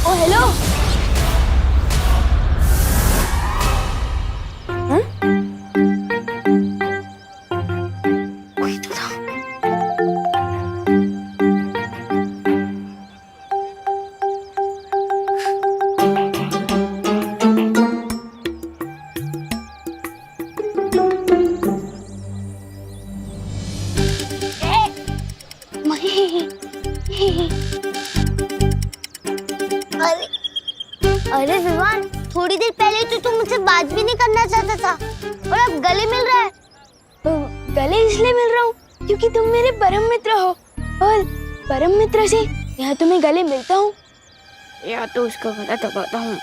ओ हेलो। कोई तो था। अरे विवान, थोड़ी देर पहले तो तुम मुझसे बात भी नहीं करना चाहता था और अब गले मिल रहा है। तो गले इसलिए मिल रहा हूँ क्योंकि तुम मेरे परम मित्र हो, और परम मित्र से या तो मैं गले मिलता हूँ या तो उसका गला दबाता हूँ।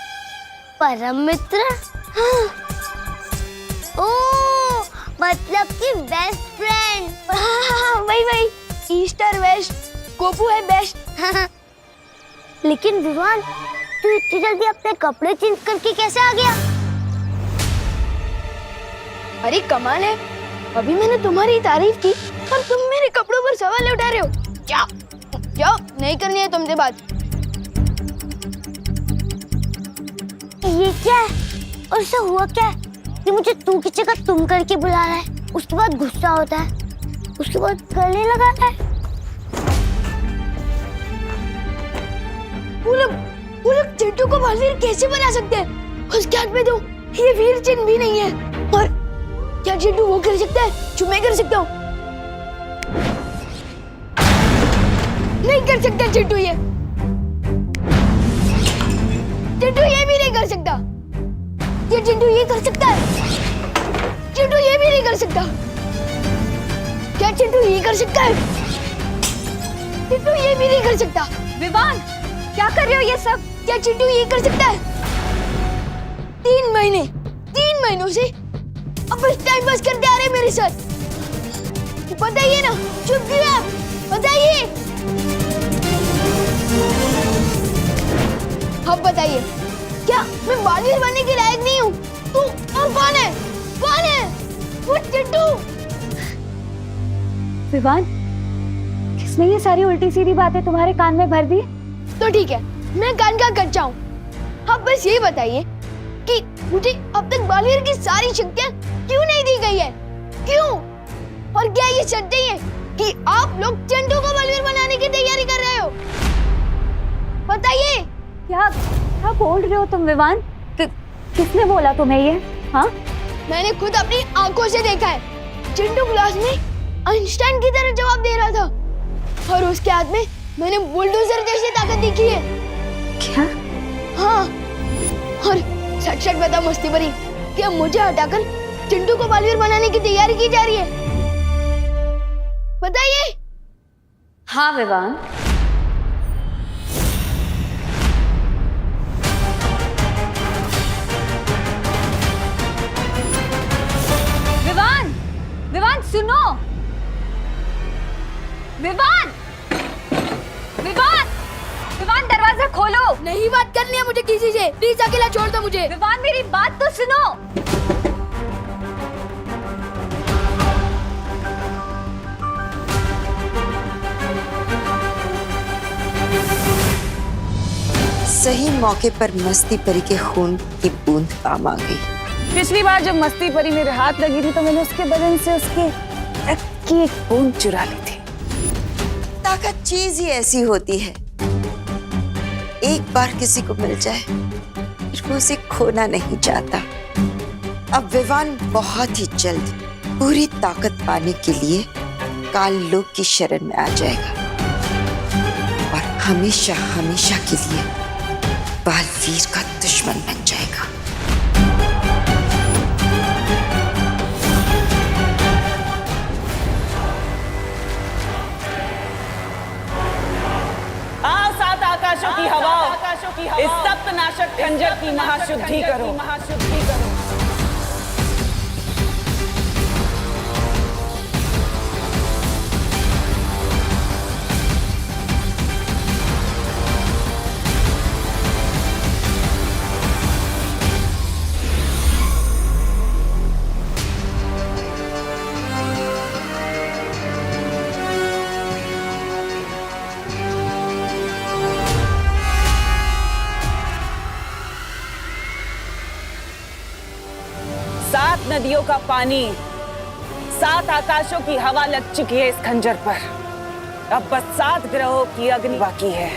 परम मित्र? हाँ। ओ, मतलब कि बेस्ट फ्रेंड। हाँ, वही ईस्ट और वेस्ट, गोपू है बेस्ट। लेकिन विवान, तू इतनी जल्दी अपने कपड़े चेंज करके कैसे आ गया? अरे कमाल है, अभी मैंने तुम्हारी तारीफ की और तुम मेरे कपड़ों पर सवाल उठा रहे हो। जाओ, नहीं करनी है तुमसे बात। ये क्या है? और इससे हुआ क्या है कि मुझे तू की जगह तुम करके बुला रहा है, उसके बाद गुस्सा होता है, उसके बाद गले लगाता है। वो लोग चिंटू को बालवीर कैसे बना सकते हैं? उसके हाथ में तो ये वीर चिन्ह भी नहीं है। और क्या चिंटू वो कर सकता है जो मैं कर सकता हूँ? नहीं कर सकता चिंटू ये। चिंटू ये भी नहीं कर सकता। ये चिंटू ये कर सकता है? चिंटू ये भी नहीं कर सकता। क्या चिंटू ये कर सकता है? चिंटू ये भी नहीं कर सकता। विवान, क्या कर रहे हो ये सब? क्या चिंटू ये कर सकता है? 3 महीनों से अब बस टाइम पास करते आ रहे हैं मेरे साथ। बताइए ना, चुप क्यों आप? बताइए। अब बताइए, क्या मैं बालवीर बनने के लायक नहीं हूँ? तू और कौन है? कौन है? वो चिंटू। विवान, किसने ये सारी उल्टी सीधी बातें तुम्हारे कान में भर दी? तो ठीक है, मैं कान का कच्चा हूँ। अब बस ये बताइए कि मुझे अब तक बालवीर की सारी शक्तियाँ क्यों नहीं दी गई है? क्यों? और क्या ये शर्त है कि आप लोग चिंटू को बालवीर बनाने की तैयारी कर रहे हो? बताइए। क्या बोल रहे हो तुम विवान? किसने बोला तुम्हें ये? हाँ, मैंने खुद अपनी आंखों से देखा है। चिंटू क्लास में आइंस्टाइन की तरह जवाब दे रहा था और उसके हाथ में मैंने बुलडोजर जैसी ताकत देखी है। क्या? हाँ, और सच सच बता मस्ती भरी, क्या मुझे हटाकर चिंटू को बालवीर बनाने की तैयारी की जा रही है? बताइए। हाँ विवान, विवान सुनो। विवान, दरवाजा खोलो। नहीं बात करनी है मुझे किसी से, प्लीज अकेला छोड़ दो मुझे। विवान, मेरी बात तो सुनो। सही मौके पर मस्ती परी के खून की बूंद काम आ गई। पिछली बार जब मस्ती परी मेरे हाथ लगी थी तो मैंने उसके बदन से उसके रक्त की एक बूंद चुरा ली थी। ताकत चीज ही ऐसी होती है, एक बार किसी को मिल जाए फिर वो उसे खोना नहीं चाहता। अब विवान बहुत ही जल्द पूरी ताकत पाने के लिए काल लोक की शरण में आ जाएगा और हमेशा हमेशा के लिए बालवीर का दुश्मन बन जाएगा। आओ सात आकाशों की हवाओं, इस सप्तनाशक खंजर की महाशुद्धि करो। सात नदियों का पानी, 7 आकाशों की हवा लग चुकी है इस खंजर पर। अब बस 7 ग्रहों की अग्नि बाकी है।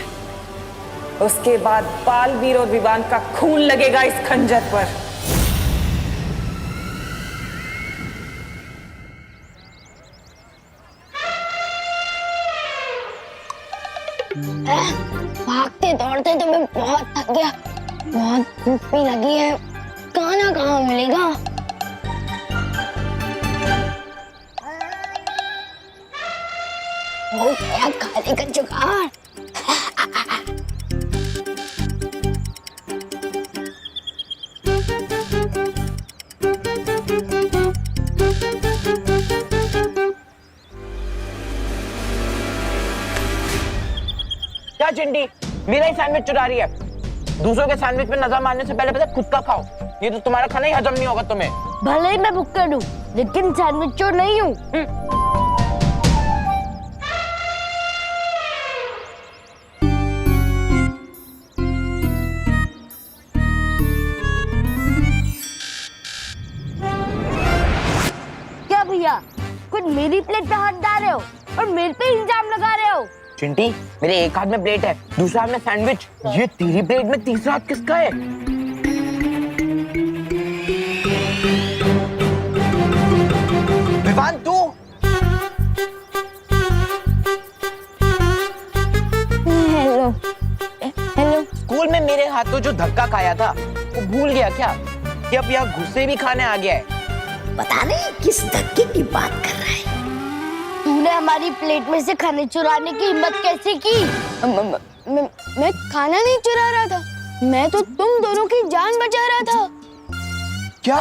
उसके बाद बालवीर और विवान का खून लगेगा इस खंजर पर। भागते दौड़ते तो मैं बहुत थक गया, बहुत भूख भी लगी है। खाना कहाँ मिलेगा? हो गया खाने का जुगाड़। क्या चिंटी, मेरा ही सैंडविच चुरा रही है? दूसरों के सैंडविच पे नजर मारने से पहले खुद का खाओ, ये तो तुम्हारा खाना ही हजम नहीं होगा तुम्हें। भले ही मैं भुक्कड़ हूँ, लेकिन सैंडविच चोर नहीं हूँ। क्या भैया, खुद मेरी प्लेट पे हाथ डाल रहे हो और मेरे पे इल्जाम लगा रहे हो? चिंटी, मेरे एक हाथ में प्लेट है, दूसरा हाथ में सैंडविच। ये तेरी प्लेट में तीसरा हाथ किसका है? विवान तू? Hello hello. स्कूल में मेरे हाथों जो धक्का खाया था वो भूल गया क्या कि अब यहाँ गुस्से भी खाने आ गया है? पता नहीं किस धक्के की बात कर रहा है। तूने हमारी प्लेट में से खाने चुराने की हिम्मत कैसे की? मैं खाना नहीं चुरा रहा था, मैं तो तुम दोनों की जान बचा रहा था। क्या?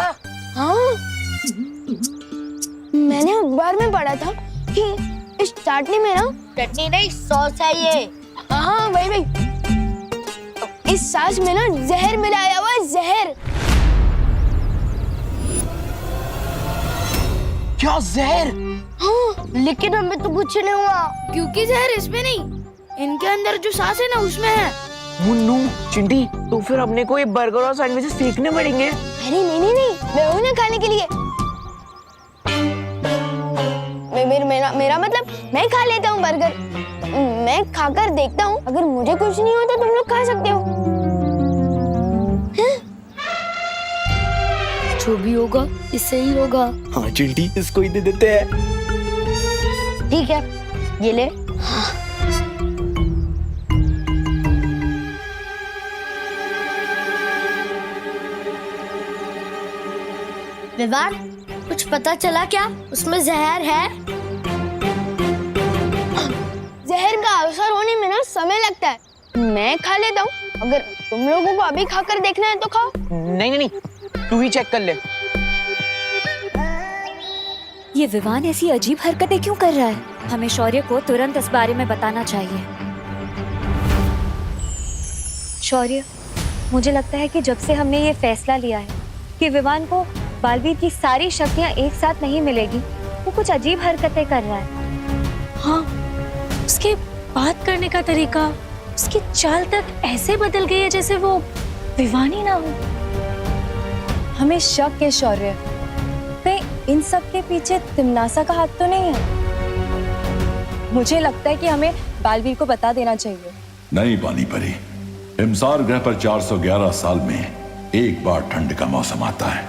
हाँ, मैंने अखबार में पढ़ा था कि इस चाटनी में ना चटनी नहीं सॉस है ये। हाँ वही इस सास में ना जहर मिलाया हुआ है, जहर। क्या जहर? हाँ, लेकिन हमें तो कुछ नहीं हुआ क्योंकि जहर इसमें नहीं, इनके अंदर जो सांस है ना उसमें है। मुन्नू, चिंटी, तो फिर अपने को ये बर्गर और सैंडविचेस सीखने पड़ेंगे। अरे नहीं, मैं हूं ना खाने के लिए। मेरा मतलब मैं खा लेता हूँ बर्गर, मैं खाकर देखता हूँ, अगर मुझे कुछ नहीं होता तुम लोग खा सकते हो। जो भी होगा इससे ही होगा। हाँ चिंटी, इसको ही दे देते हैं। ठीक है, ये ले। विवान, कुछ पता चला क्या? उसमें जहर है? जहर का असर होने में ना समय लगता है, मैं खा लेता हूँ, अगर तुम लोगों को अभी खाकर देखना है तो खाओ। नहीं, तू ही चेक कर ले। ये विवान ऐसी अजीब हरकतें क्यों कर रहा है? हमें शौर्य को तुरंत इस बारे में बताना चाहिए। शौर्य, मुझे लगता है कि जब से हमने ये फैसला लिया है कि विवान को बालवीर की सारी शक्तियां एक साथ नहीं मिलेगी, वो कुछ अजीब हरकतें कर रहा है। हाँ, उसके बात करने का तरीका, उसकी चाल तक ऐसे बदल गई है जैसे वो विवान ही ना हो। हमें शक है शौर्य, कहीं इन सब के पीछे तिमनासा का हाथ तो नहीं है? मुझे लगता है कि हमें बालवीर को बता देना चाहिए। नहीं पानी परी, हिमसार ग्रह पर 411 साल में एक बार ठंड का मौसम आता है।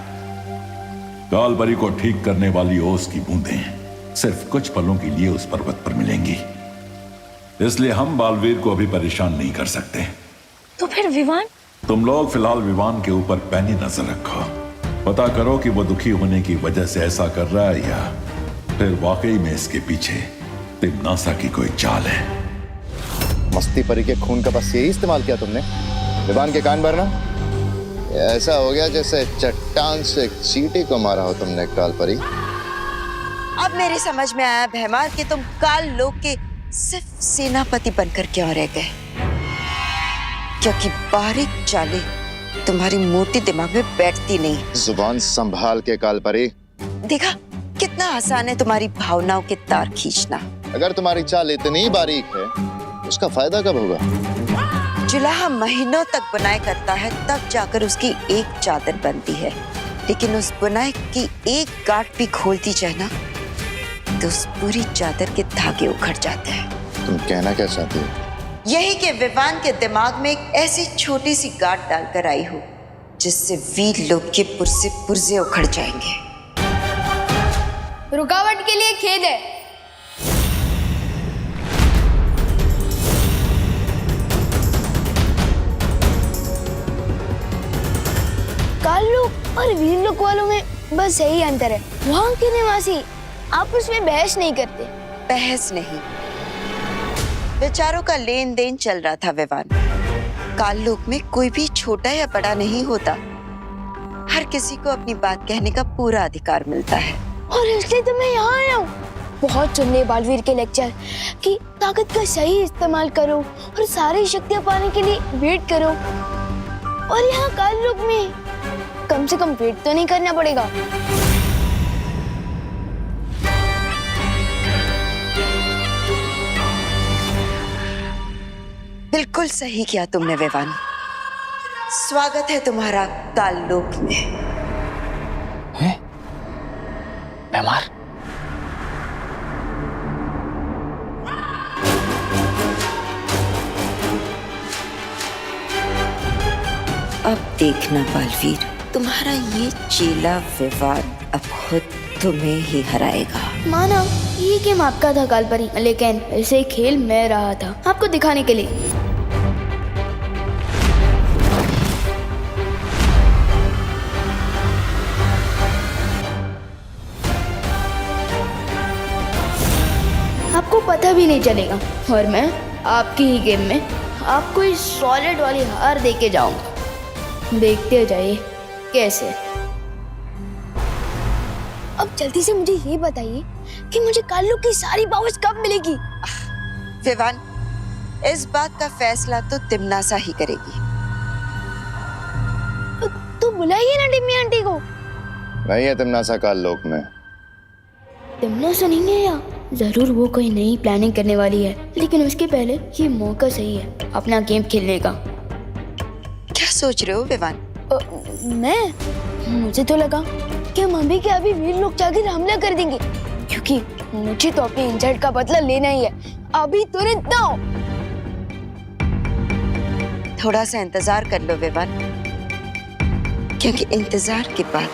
कालपरी को ठीक करने वाली ओस की बूंदें सिर्फ कुछ पलों के लिए उस पर्वत पर मिलेंगी, इसलिए हम बालवीर को अभी परेशान नहीं कर सकते। तो फिर विवान? तुम लोग फिलहाल विवान के ऊपर पैनी नजर रखो, पता करो कि वो दुखी होने की वजह से ऐसा कर रहा है या फिर वाकई में इसके पीछे तिमनासा की कोई चाल है। मस्ती परी के खून का बस यही इस्तेमाल किया तुमने? विवान के कान भरना? ऐसा हो गया जैसे चट्टान से चींटी को मारा हो तुमने कालपरी। अब मेरी समझ में आया भैमार कि तुम काल लोक के सिर्फ सेनापति बनकर क्यों रह गए, क्योंकि बारीक चालें तुम्हारी मोटी दिमाग में बैठती नहीं। जुबान संभाल के कालपरी। देखा कितना आसान है तुम्हारी भावनाओं के तार खींचना। अगर तुम्हारी चाल इतनी बारीक है, उसका फायदा कब होगा? जुलाहा महीनों तक बुनाई करता है, तब जाकर उसकी एक चादर बनती है, लेकिन उस बुनाई की एक गांठ भी खोलती जाए ना तो उस पूरी चादर के धागे उखड़ जाते हैं। तुम कहना क्या चाहती हो? यही कि विवान के दिमाग में एक ऐसी छोटी सी गांठ डालकर आई हो जिससे वीर लोग के पुर्जे पुर्जे उखड़ जाएंगे। रुकावट के लिए खेद है। काललोक और वीरलोक वालों में बस यही अंतर है, वहाँ के निवासी आपस में बहस नहीं करते। बहस नहीं, विचारों का लेन देन चल रहा था विवान। काललोक में कोई भी छोटा या बड़ा नहीं होता, हर किसी को अपनी बात कहने का पूरा अधिकार मिलता है। और इसलिए तो मैं यहाँ आया हूँ। बहुत सुन लिए बालवीर के लेक्चर कि ताकत का सही इस्तेमाल करो और सारी शक्तियाँ पाने के लिए वेट करो, और यहाँ काललोक में कम से कम वेट तो नहीं करना पड़ेगा। बिल्कुल सही किया तुमने विवान। स्वागत है तुम्हारा काललोक में। हैं? भैमार? अब देखना बालवीर, तुम्हारा ये चेला विवान अब खुद तुम्हें ही हराएगा। माना ये गेम आपका था कालपरी, लेकिन इसे खेल मैं रहा था आपको दिखाने के लिए। आपको पता भी नहीं चलेगा और मैं आपकी ही गेम में आपको इस सॉलिड वाली हार दे के जाऊंगा। देखते जाइए कैसे। अब जल्दी से मुझे ये बताइए कि मुझे काल्लू की सारी पावर्स कब मिलेगी? विवान, इस बात का फैसला तो तिमनासा ही करेगी। तो बुलाइए ना टिम्मी आंटी को। नहीं है तिमनासा काल लोक में। तिमनासा नहीं है या जरूर वो कोई नई प्लानिंग करने वाली है, लेकिन उसके पहले ये मौका सही है अपना गेम खेलने का। क्या सोच रहे हो विवान? मुझे तो लगा कि हम अभी के अभी वीर लोग जाकर हमला कर देंगे, क्योंकि मुझे तो अपने इंजर्ड का बदला लेना ही है अभी तुरंत दो। थोड़ा सा इंतजार कर लो विवान, क्योंकि इंतजार के बाद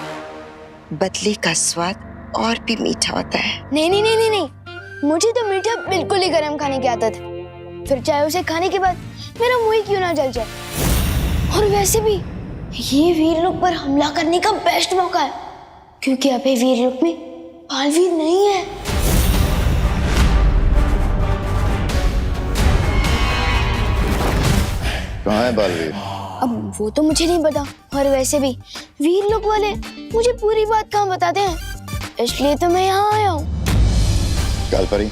बदले का स्वाद और भी मीठा होता है। नहीं, मुझे तो मीठा बिल्कुल ही गरम खाने की आदत है, फिर चाहे उसे खाने के बाद मेरा मुंह ही क्यों ना जल जाए। और वैसे भी ये वीर लोग पर हमला करने का बेस्ट मौका है, क्योंकि अभी वीर लोग में बालवीर नहीं है। कहाँ है बालवीर? अब वो तो मुझे नहीं पता, और वैसे भी वीर लोग वाले मुझे पूरी बात कहाँ बताते हैं, इसलिए तो मैं यहाँ आया हूँ। कालपरी,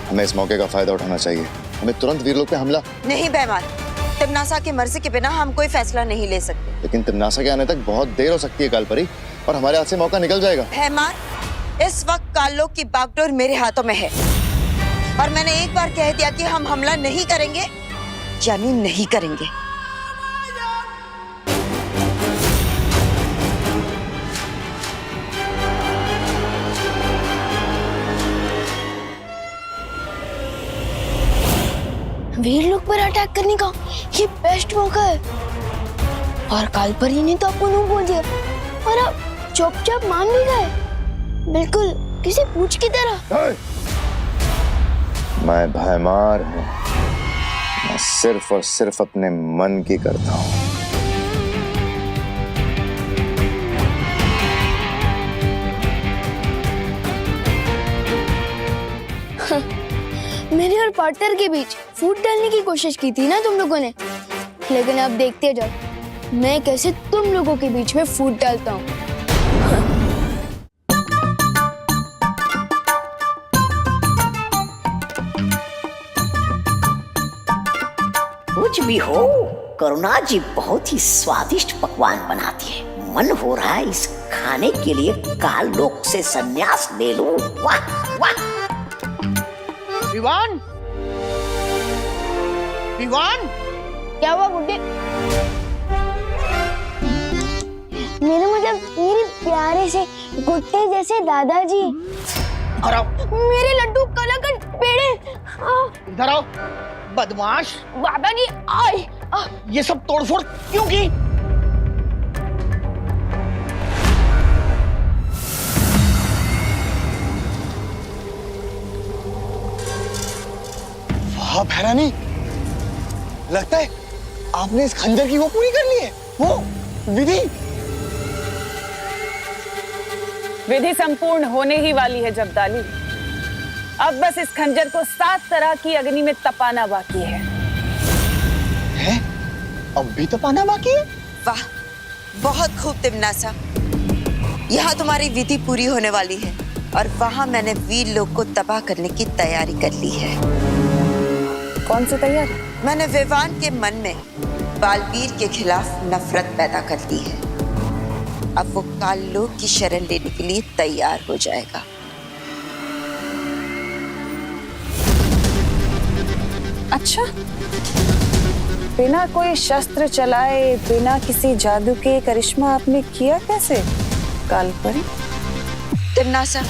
हमें इस मौके का फायदा उठाना चाहिए। हमें तुरंत वीर लोग पे हमला। नहीं बेईमान, तिमनासा की मर्जी के बिना हम कोई फैसला नहीं ले सकते। लेकिन तिमनासा के आने तक बहुत देर हो सकती है कालपरी, और हमारे हाथ से मौका निकल जाएगा। बेईमान, इस वक्त काल्लोक की बागडोर मेरे हाथों में है, और मैंने एक बार कह दिया कि हम हमला नहीं करेंगे, यानी नहीं करेंगे। वीर लोग पर अटैक करने का ये बेस्ट मौका है, और कालपरी ने तो आपको नो बोल दिया और आप चुपचाप मान भी गए, बिल्कुल किसी पूछ की तरह। मैं भयमार हूँ, मैं सिर्फ और सिर्फ अपने मन की करता हूँ। मेरे और पार्टनर के बीच फूट डालने की कोशिश की थी ना तुम लोगों ने, लेकिन अब देखते जाओ मैं कैसे तुम लोगों के बीच में फूट डालता हूँ। कुछ भी हो, करुणा जी बहुत ही स्वादिष्ट पकवान बनाती है। मन हो रहा है इस खाने के लिए काल लोक से संन्यास ले लूं। वाह वाह। विवान, विवान, क्या हुआ गुड्डे? मेरे मतलब मेरे प्यारे से गुड्डे जैसे दादाजी। इधर आओ। मेरे लड्डू कलाकंद पेड़े। इधर आओ बदमाश। बाबा जी आए। ये सब तोड़फोड़ क्यों की? वाह भैरानी, लगता है आपने इस खंजर की वो पूरी कर ली है, वो विधि। विधि संपूर्ण होने ही वाली है जब्दाली। अब बस इस खंजर को 7 तरह की अग्नि में तपाना बाकी है। हैं? अब भी तपाना बाकी है? वाह, बहुत खूब तिमनासा। यहाँ तुम्हारी विधि पूरी होने वाली है, और वहाँ मैंने वीर लोग को तबाह करने की तैयारी कर ली है। कौन सी तैयारी? मैंने विवान के मन में बालवीर के खिलाफ नफरत पैदा कर दी है। अब वो काल लोक की शरण लेने के लिए तैयार हो जाएगा। अच्छा, बिना कोई शस्त्र चलाए, बिना किसी जादू के करिश्मा आपने किया कैसे कालपरी? तिमनासा,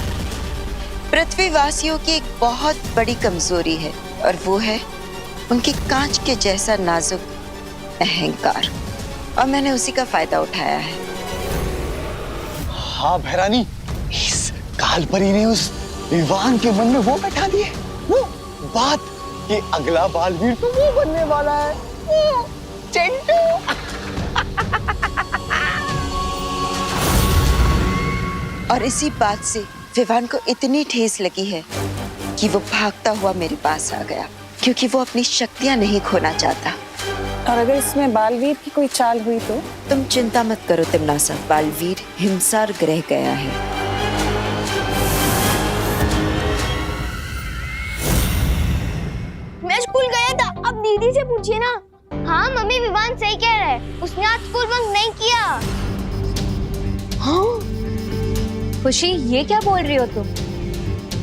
पृथ्वीवासियों की एक बहुत बड़ी कमजोरी है, और वो है उनके कांच के जैसा नाजुक अहंकार। और मैंने उसी का फायदा उठाया है। हाँ भैरानी, इस काल परी ने उस विवान के मन में वो बैठा दिए, वो बात कि अगला बालवीर तो वो बनने वाला है, वो चिंटू। और इसी बात से विवान को इतनी ठेस लगी है कि वो भागता हुआ मेरे पास आ गया, क्योंकि वो अपनी शक्तियां नहीं खोना चाहता। और अगर इसमें बालवीर की कोई चाल हुई तो? तुम चिंता मत करो तिमनासा, बालवीर हिमसार ग्रह गया है। मैं स्कूल गया था, अब दीदी से पूछिए ना। हाँ मम्मी, विवान सही कह रहा है, उसने आज स्कूल बंक नहीं किया। हाँ? खुशी, ये क्या बोल रही हो तुम?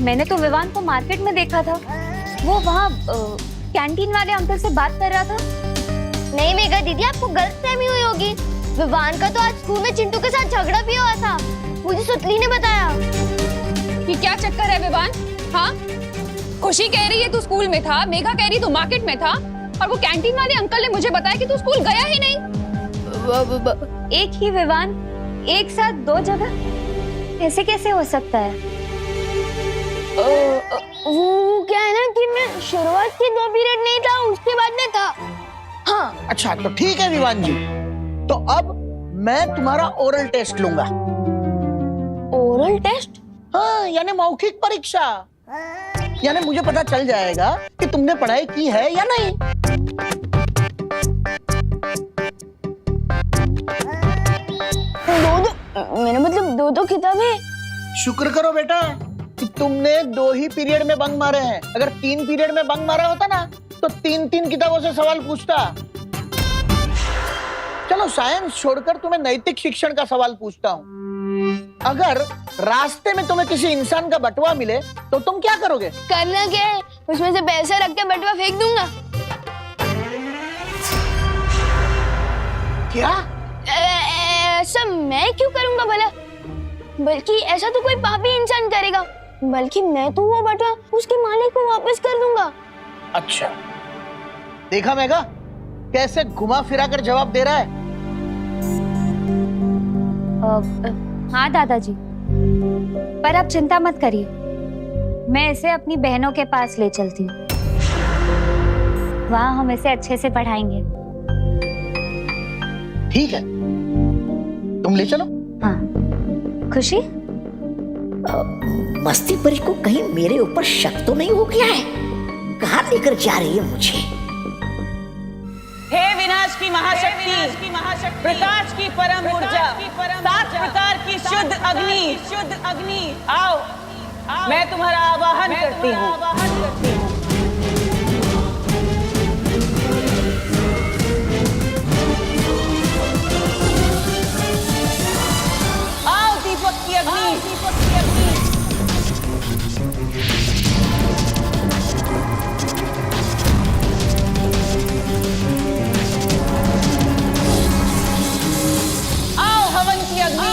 मैंने तो विवान को मार्केट में देखा था, वो वहाँ कैंटीन वाले अंकल से बात कर रहा था। नहीं मेघा दीदी, आपको गलतफहमी हुई होगी। विवान का तो आज स्कूल में चिंटू के साथ झगड़ा भी हुआ था, मुझे सुतली ने बताया। ये क्या चक्कर है विवान? हाँ, खुशी कह रही है तू स्कूल में था, मेघा कह रही तू मार्केट में था, और वो कैंटीन वाले अंकल ने मुझे बताया कि तू स्कूल गया ही नहीं। एक ही विवान एक साथ दो जगह, ऐसे कैसे हो सकता है? वो क्या है ना कि मैं शुरुआत के 2 पीरियड नहीं था, उसके बाद में था। हाँ। अच्छा तो ठीक है विवान जी, तो अब मैं तुम्हारा ओरल टेस्ट लूंगा। Oral test? हाँ, यानी मौखिक परीक्षा। यानी मुझे पता चल जाएगा कि तुमने पढ़ाई की है या नहीं। मेरा मतलब 2 किताबें। शुक्र करो बेटा कि तुमने 2 ही पीरियड में बंक मारे हैं। अगर 3 पीरियड में बंक मारा होता ना तो 3 किताबों से सवाल पूछता। चलो साइंस छोड़कर तुम्हें नैतिक शिक्षण का सवाल पूछता हूँ। अगर रास्ते में तुम्हें किसी इंसान का बटुआ मिले तो तुम क्या करोगे? करना क्या है, उसमें से पैसे रख के बटुआ फेंक दूंगा। क्या? ऐसा मैं क्यों करूंगा भला? बल्कि ऐसा तो कोई पापी इंसान करेगा, बल्कि मैं तो वो बटुआ उसके मालिक को वापस कर दूंगा। अच्छा, देखा मेघा कैसे घुमा फिरा कर जवाब दे रहा है। हाँ दादाजी, पर आप चिंता मत करिए, मैं इसे अपनी बहनों के पास ले चलती हूँ, वहाँ हम इसे अच्छे से पढ़ाएंगे। ठीक है, तुम ले चलो। हाँ। खुशी, मस्ती परी को कहीं मेरे ऊपर शक तो नहीं हो गया है? कहाँ लेकर जा रही है मुझे? हे विनाश की महाशक्ति, प्रकाश की परम ऊर्जा, 7 प्रकार की शुद्ध अग्नि, आओ, मैं तुम्हारा आवाहन करती हूँ। आओ दीपक की अग्नि। आओ हवन की अग्नि।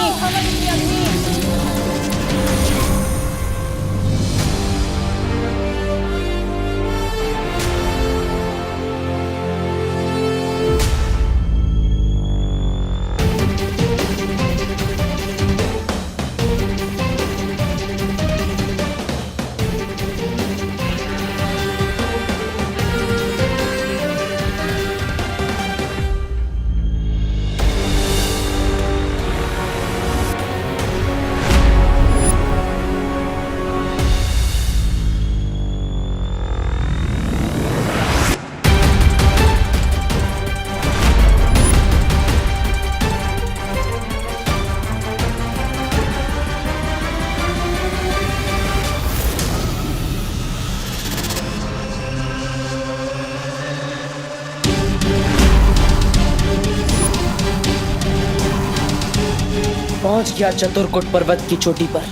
पहुंच गया चतुर्कुट पर्वत की चोटी पर।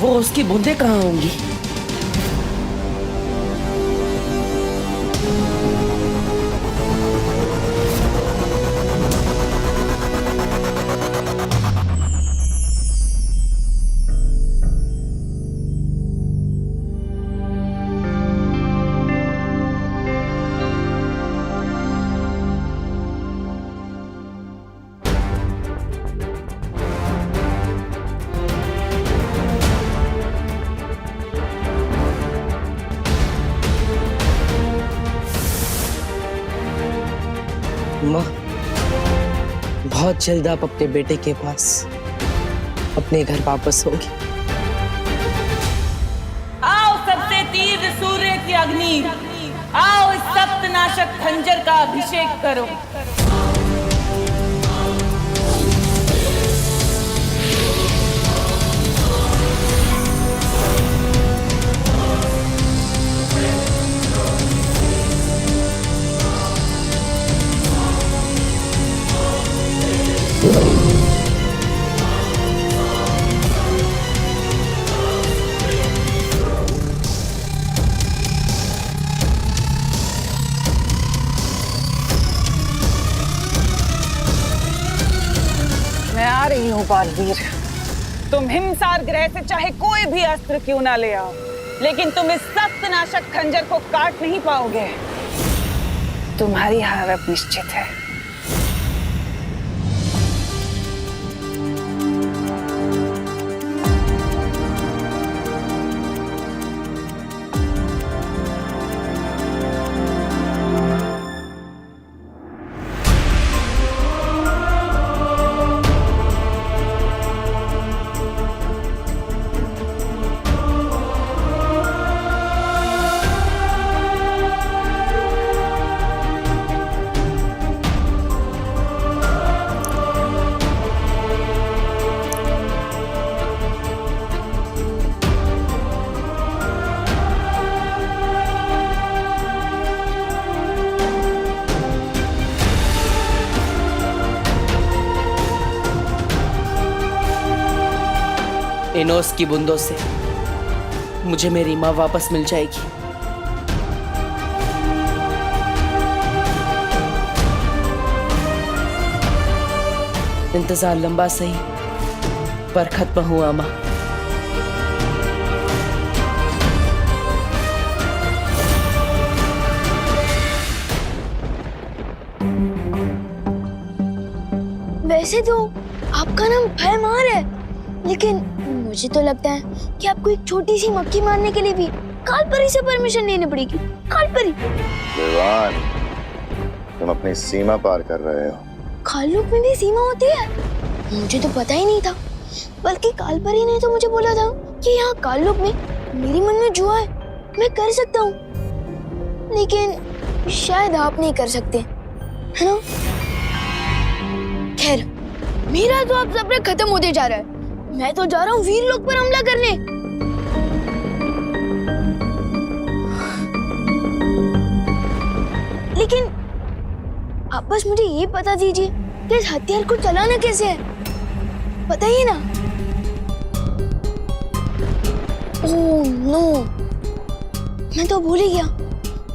वो उसकी बूंदें कहाँ होंगी? बहुत जल्द आप अपने बेटे के पास अपने घर वापस होंगे। आओ सबसे तीव्र सूर्य की अग्नि, आओ इस सप्तनाशक खंजर का अभिषेक करो। मैं आ रही हूँ बालवीर। तुम हिमसार ग्रह से चाहे कोई भी अस्त्र क्यों ना ले आओ, लेकिन तुम इस सप्तनाशक खंजर को काट नहीं पाओगे। तुम्हारी हार अब निश्चित है। इन ओस की बूंदों से मुझे मेरी माँ वापस मिल जाएगी। इंतजार लंबा सही पर खत्म हुआ माँ। वैसे तो आपका नाम भयमार है, लेकिन मुझे तो लगता है कि आपको एक छोटी सी मक्खी मारने के लिए भी कालपरी से परमिशन लेनी पड़ेगी। कालपरी? विवान, तुम अपनी सीमा पार कर रहे हो। काललोक में भी सीमा होती है? मुझे तो पता ही नहीं था, बल्कि कालपरी ने तो मुझे बोला था कि यहाँ काललोक में मेरे मन में जुआ है, मैं कर सकता हूँ, लेकिन शायद आप नहीं कर सकते, है ना? खैर, मेरा तो अब सब्र खत्म होते जा रहा है। मैं तो जा रहा हूँ वीरलोक पर हमला करने। लेकिन आप बस मुझे ये बता दीजिए कि इस हथियार को चलाना कैसे है, बताइए ना। ओह नो, मैं तो भूल ही गया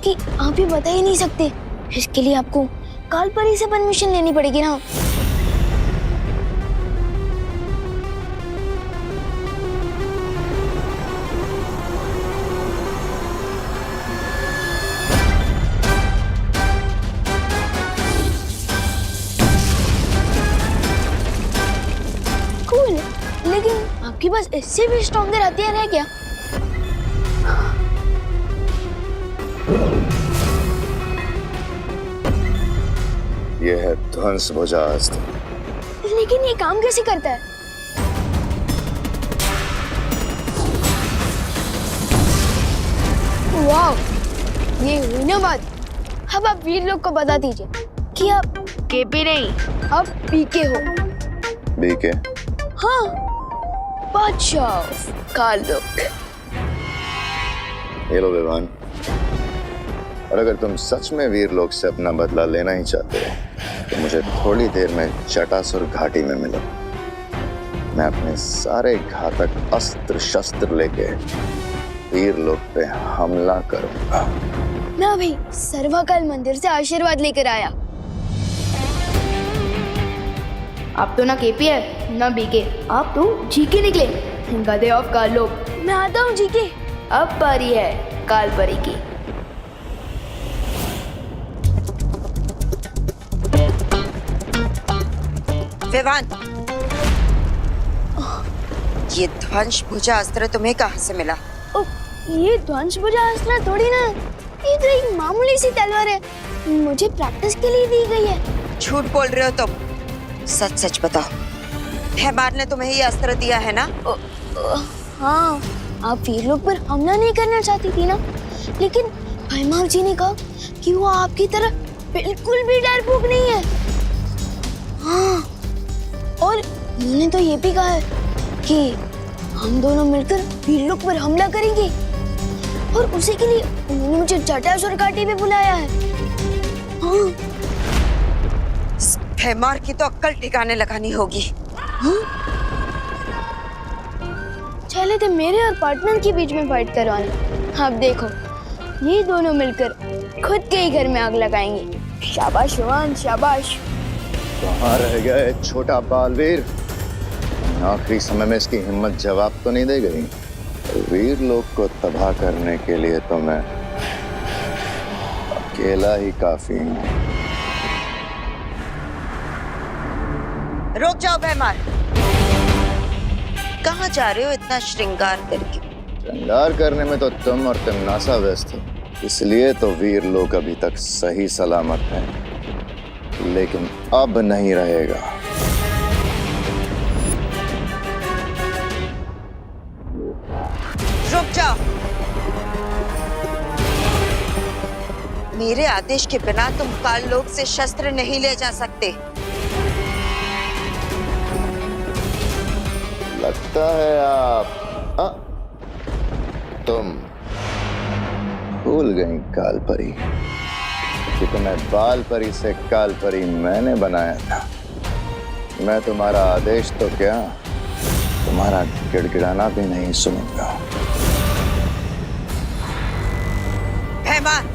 कि आप ही बता ही नहीं सकते। इसके लिए आपको कालपरी से परमिशन लेनी पड़ेगी ना। लेकिन आपके पास इससे भी स्ट्रॉन्गर हथियार है क्या? यह है ध्वंस भुजा अस्त्र। लेकिन ये काम कैसे करता है? वाह, ये हुई ना बात। अब आप वीरलोक को बता दीजिए कि आप केपी नहीं, आप पीके हो। बीके? हाँ, बादशाह काललोक। ये लो विवान, और अगर तुम सच में वीरलोक से अपना बदला लेना ही चाहते हो तो मुझे थोड़ी देर में जटासुर घाटी में मिलो। मैं अपने सारे घातक अस्त्र शस्त्र लेके वीरलोक पे हमला करूंगा। मैं अभी सर्वकाल मंदिर से आशीर्वाद लेकर आया। आप तो ना केपी है ना बीके, आप तो जीके निकले, गधे ऑफ काललोक। मैं आता हूँ जीके। अब बारी है कालपरी की। विवान, ये ध्वंस भुजा अस्त्र तुम्हें कहाँ से मिला? ये ध्वंस भुजा अस्त्र थोड़ी ना, ये तो एक मामूली सी तलवार है, मुझे प्रैक्टिस के लिए दी गई है। झूठ बोल रहे हो तुम। सच सच बताओ, भैमार ने तुम्हें ये अस्त्र दिया है ना? हाँ, आप वीर लोग पर हमला नहीं करना चाहती थी ना, लेकिन भैमार जी ने कहा कि वो आपकी तरह बिल्कुल भी डरपोक नहीं है। हाँ, और उन्होंने तो ये भी कहा है कि हम दोनों मिलकर वीर लोग पर हमला करेंगे, और उसी के लिए उन्होंने मुझे जटासुर घाटी में बुलाया है। हाँ। भैमार की तो अक्ल ठिकाने लगानी होगी। हाँ? चले थे मेरे और पार्टनर के बीच में फाइट करवाना। अब देखो, ये दोनों मिलकर खुद के ही घर में आग लगाएंगे। शाबाश विवान, शाबाश। कहाँ रह गया छोटा बालवीर? आखिरी समय में इसकी हिम्मत जवाब तो नहीं दे गई। वीर लोग को तबाह करने के लिए तो मैं अकेला ही काफी हूँ। रुक जाओ भैमार, कहाँ जा रहे हो इतना श्रृंगार करके? श्रृंगार करने में तो तुम और तिमनासा व्यस्त हो, इसलिए तो वीर लोग अभी तक सही सलामत हैं, लेकिन अब नहीं रहेगा। रुक जाओ, मेरे आदेश के बिना तुम काल लोक से शस्त्र नहीं ले जा सकते। लगता है आप तुम भूल गई काल परी कि तुम्हें बाल परी से काल परी मैंने बनाया था। मैं तुम्हारा आदेश तो क्या, तुम्हारा गिड़गिड़ाना भी नहीं सुनूंगा। भैमार,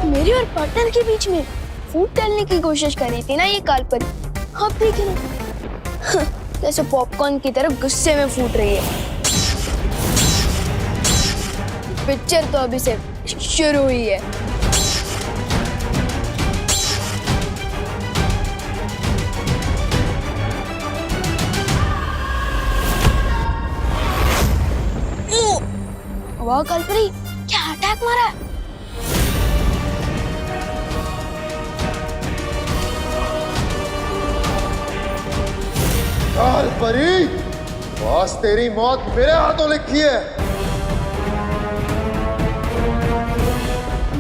मेरे और पार्टनर के बीच में फूट डालने की कोशिश कर रही थी ना ये काल परी। अब देखिए ना, जैसे पॉपकॉर्न की तरह गुस्से में फूट रही है। पिक्चर तो अभी से शुरू हुई है। वाह काल परी, क्या अटैक मारा है। काल परी, बॉस तेरी मौत मेरे हाथों लिखी है।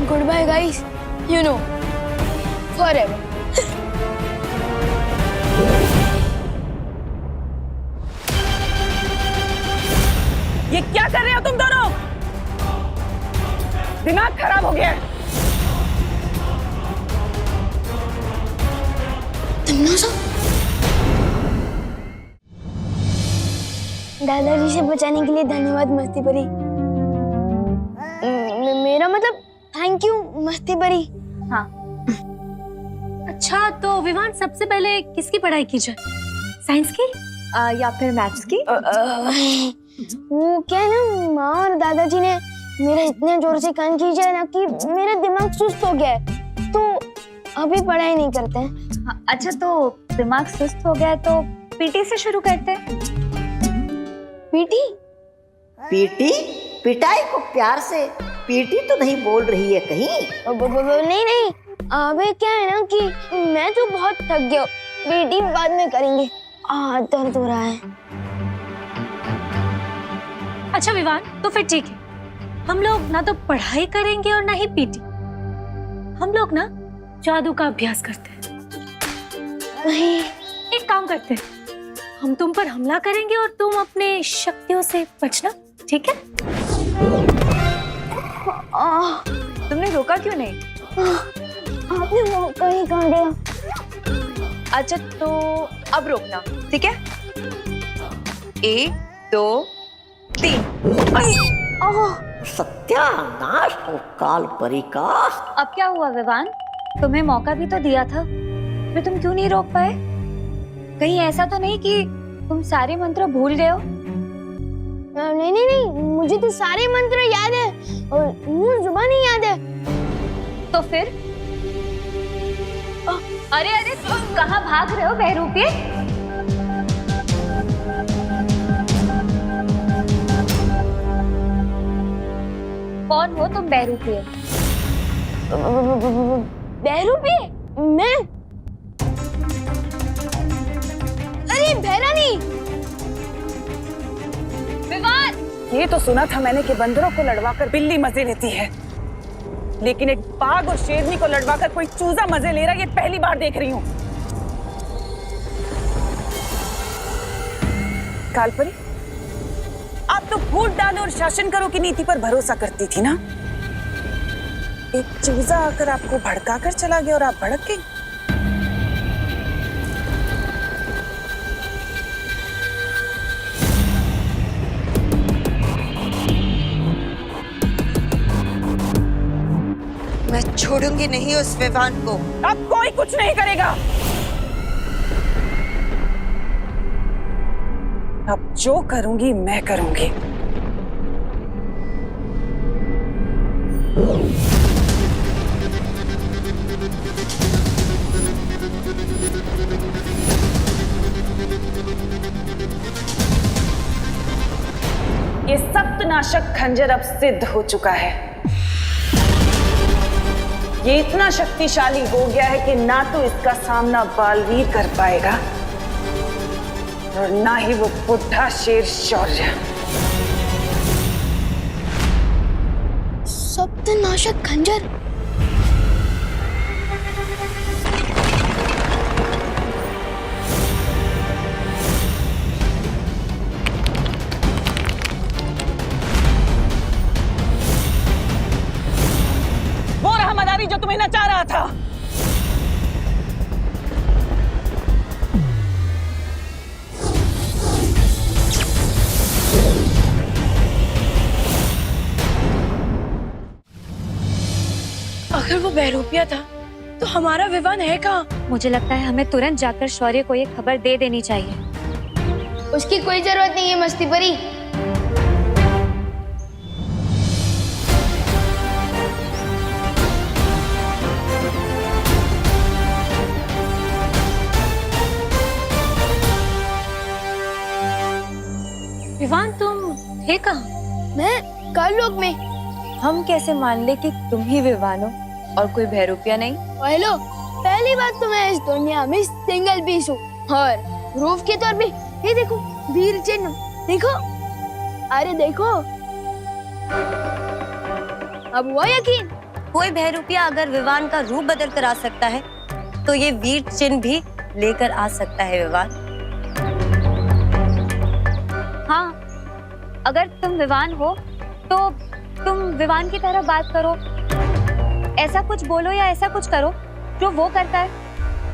Good bye guys, you know forever. ये क्या कर रहे हो तुम दोनों? दिमाग खराब हो गया है। दादाजी से बचाने के लिए धन्यवाद मस्ती परी। मेरा मतलब थैंक यू मस्ती परी। हाँ। अच्छा, तो विवान सबसे पहले किसकी पढ़ाई की जाए? साइंस की या फिर मैथ्स की? वो क्या है ना, माँ और दादाजी ने मेरा इतने जोर से कान खींचा है ना कि मेरा दिमाग सुस्त हो गया है, तो अभी पढ़ाई नहीं करते हैं। हाँ, अच्छा, तो दिमाग सुस्त हो गया है तो पीटी से शुरू करते हैं। पीटी? पीटी? पिटाई को प्यार से पीटी तो नहीं बोल रही है कहीं? नहीं नहीं, अबे क्या है ना कि मैं तो बहुत थक गया, पीटी बाद में करेंगे, दर्द हो रहा है। अच्छा विवान, तो फिर ठीक है, हम लोग ना तो पढ़ाई करेंगे और ना ही पीटी, हम लोग ना जादू का अभ्यास करते हैं। एक काम करते हैं, हम तुम पर हमला करेंगे और तुम अपने शक्तियों से बचना, ठीक है? तुमने रोका क्यों नहीं? आपने मौका ही कहाँ दिया। अच्छा, तो अब रोकना, ठीक है? 1 2 3। सत्यानाश हो काल परी का। अब क्या हुआ विवान, तुम्हें मौका भी तो दिया था, फिर तुम क्यों नहीं रोक पाए? कहीं ऐसा तो नहीं कि तुम सारे मंत्र भूल गए हो? नहीं नहीं नहीं, मुझे तो सारे मंत्र याद है और मुंह जुबानी याद है। तो फिर अरे अरे तुम कहाँ भाग रहे हो बहरूपिये? कौन हो तुम बहरूपिये? बहरूपिये? मैं? अरे बहरानी। विवान! ये तो सुना था मैंने कि बंदरों को लड़वाकर बिल्ली मजे लेती है, लेकिन एक बाघ और शेरनी को लड़वाकर कोई चूजा मजे ले रहा है, ये पहली बार देख रही हूँ। कालपरी, आप तो फूट डालो और शासन करो की नीति पर भरोसा करती थी ना। एक चूजा आकर आपको भड़काकर चला गया और आप भड़क गई। मैं छोड़ूंगी नहीं उस विवान को। अब कोई कुछ नहीं करेगा। अब जो करूंगी मैं करूंगी। ये सप्तनाशक खंजर अब सिद्ध हो चुका है। ये इतना शक्तिशाली हो गया है कि ना तो इसका सामना बालवीर कर पाएगा और ना ही वो बुढ़ा शेर शौर्य। सप्तनाशक खंजर? वो रहा मदारी जो तुम्हें नचा रहा था। अगर वो बहरूपिया था तो हमारा विवान है कहाँ? मुझे लगता है हमें तुरंत जाकर शौर्य को ये खबर दे देनी चाहिए। उसकी कोई जरूरत नहीं है मस्ती परी। विवान तुम थे कहाँ? मैं काललोक में। हम कैसे मान ले कि तुम ही विवान हो और कोई बहरूपिया नहीं? हेलो, पहली बात तो मैं इस दुनिया में सिंगल पीस हूँ और प्रूफ के तौर पे ये देखो वीर चिन्ह, देखो, अरे देखो, अब हुआ यकीन? कोई बहरूपिया अगर विवान का रूप बदल कर आ सकता है तो ये वीर चिन्ह भी लेकर आ सकता है विवान। हाँ, अगर तुम विवान हो तो तुम विवान की तरह बात करो, ऐसा कुछ बोलो या ऐसा कुछ करो जो वो करता है,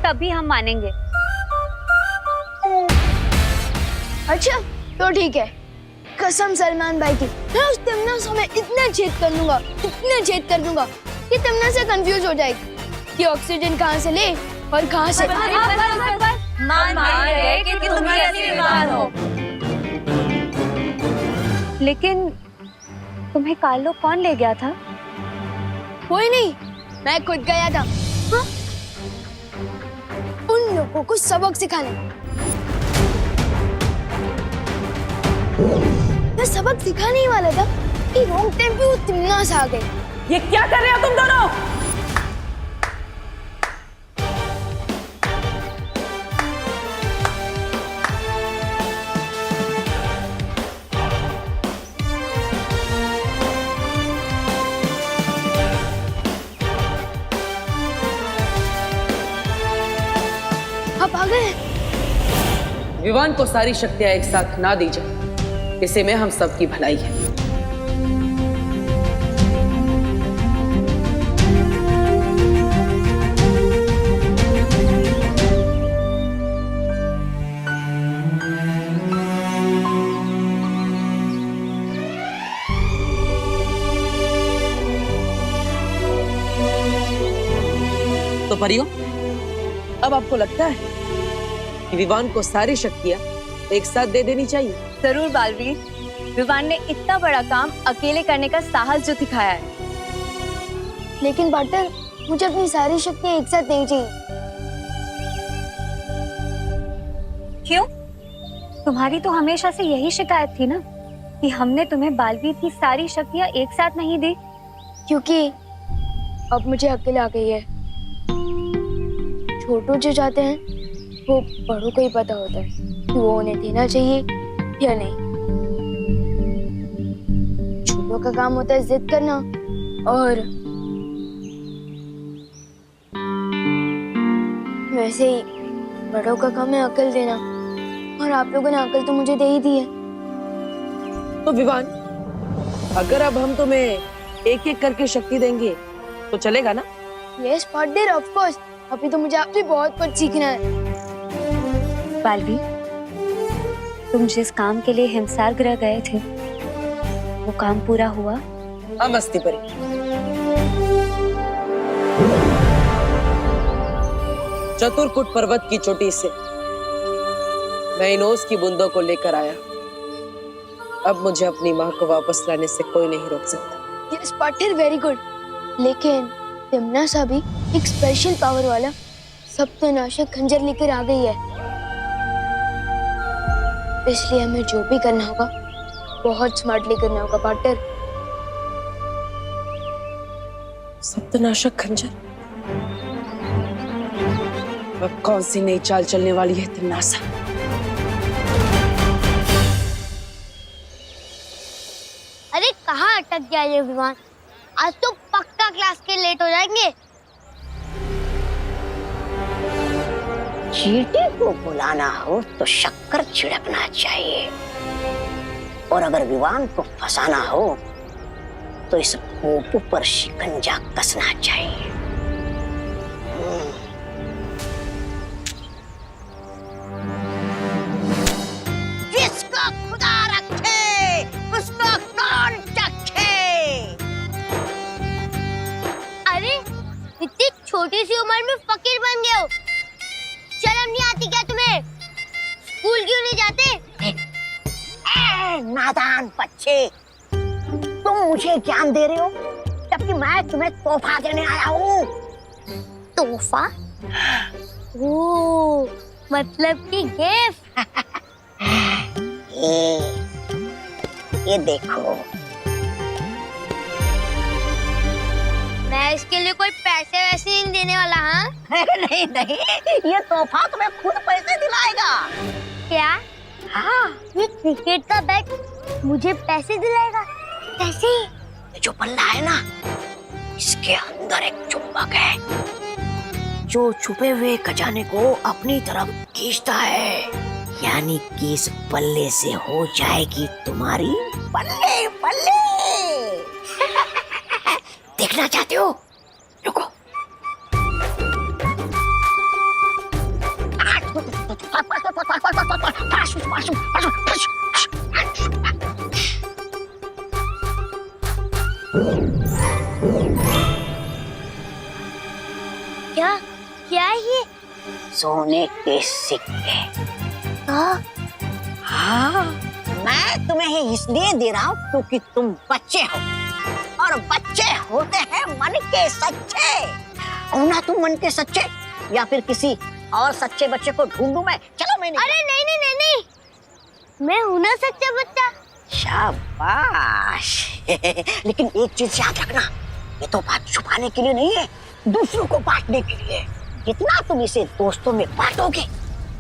तभी हम मानेंगे। अच्छा तो ठीक है, कसम सलमान भाई की, मैं उस तमन्ना में इतना छेद कर दूंगा, इतना छेद कर दूंगा कि तमन्ना से कंफ्यूज हो जाएगी कि ऑक्सीजन कहाँ से ले और कहाँ से। मान गए कि तुम ही असली विवान हो। लेकिन तुम्हें काललोक कौन ले गया था? कोई नहीं, मैं खुद गया था। हाँ? उन लोगों को सबक सिखाने। मैं सबक सिखाने ही वाला था कि रॉन्ग टाइम पे वो तमन्ना से आ गए। ये क्या कर रहे हो तुम दोनों? आप आ गए? विवान को सारी शक्तियां एक साथ ना दी जाए, इसे में हम सबकी भलाई है। तो परियों, अब आपको लगता है कि विवान को सारी शक्तियां एक साथ दे देनी चाहिए? जरूर बालवीर, विवान ने इतना बड़ा काम अकेले करने का साहस जो दिखाया है। लेकिन पार्टनर, मुझे अपनी सारी शक्तियां एक साथ नहीं चाहिए। क्यों? तुम्हारी तो हमेशा से यही शिकायत थी ना कि हमने तुम्हें बालवीर की सारी शक्तियां एक साथ नहीं दी। क्योंकि अब मुझे अकेले आ गई है। छोटू जो चाहते हैं वो बड़ों को ही पता होता है कि वो उन्हें देना चाहिए या नहीं। छोटों का काम होता है जिद करना और वैसे ही बड़ों का काम है अकल देना, और आप लोगों ने अकल तो मुझे दे ही दी है। तो विवान, अगर अब हम तुम्हें एक एक करके शक्ति देंगे तो चलेगा ना? Yes partner, of course. अभी तो मुझे आपसे बहुत कुछ सीखना है। बालवीर, तुम जिस काम के लिए हिमसार ग्रह गए थे वो काम पूरा हुआ? हाँ मस्ती परी, चतुरकुट पर्वत की चोटी से मैं इन ओस की बूंदों को लेकर आया। अब मुझे अपनी माँ को वापस लाने से कोई नहीं रोक सकता। Yes partner, very good. लेकिन तिम्नासा भी एक स्पेशल पावर वाला सप्तनाशक खंजर लेकर आ गई है, इसलिए हमें जो भी करना होगा बहुत स्मार्टली करना होगा पार्टनर। सप्तनाशक खंजर? अब कौन सी नई चाल चलने वाली है तिम्नासा? अरे कहाँ अटक गया ये विमान? आज तो पक्का क्लास के लेट हो जाएंगे। चींटी को बुलाना हो तो शक्कर छिड़कना चाहिए, और अगर विवान को फंसाना हो तो इस पोपू पर शिकंजा कसना चाहिए। जिसको खुदा रखे उसको कौन चखे। अरे इतनी छोटी सी उम्र में फकीर बन गए हो, शर्म नहीं आती क्या तुम्हें? स्कूल क्यों नहीं जाते? नादान बच्चे, तुम मुझे ज्ञान दे रहे हो जबकि मैं तुम्हें तोहफा देने आया हूँ। तोहफा? ओ, मतलब कि गिफ्ट। ये देखो। मैं इसके लिए कोई पैसे वैसे नहीं देने वाला। हाँ? नहीं नहीं, ये तोहफा तुम्हें खुद पैसे दिलाएगा। क्या? हाँ, ये क्रिकेट का बैट मुझे पैसे दिलाएगा? कैसे? ये जो बल्ला है ना, इसके अंदर एक चुंबक है जो छुपे हुए खजाने को अपनी तरफ खींचता है, यानी कि इस पल्ले से हो जाएगी तुम्हारी बल्ले बल्ले। देखना चाहते हो? रुको। क्या? क्या है ये? सोने के सिक्के। हाँ, मैं तुम्हें इसलिए दे रहा हूँ क्योंकि तुम बच्चे हो, और बच्चे होते हैं मन के सच्चे। हो ना तुम मन के सच्चे, या फिर किसी और सच्चे बच्चे को ढूंढूं मैं? चलो मैंने। अरे नहीं नहीं नहीं नहीं, मैं हूं ना सच्चा बच्चा। शाबाश। लेकिन एक चीज याद रखना, ये तो बात छुपाने के लिए नहीं है, दूसरों को बांटने के लिए। जितना तुम इसे दोस्तों में बांटोगे,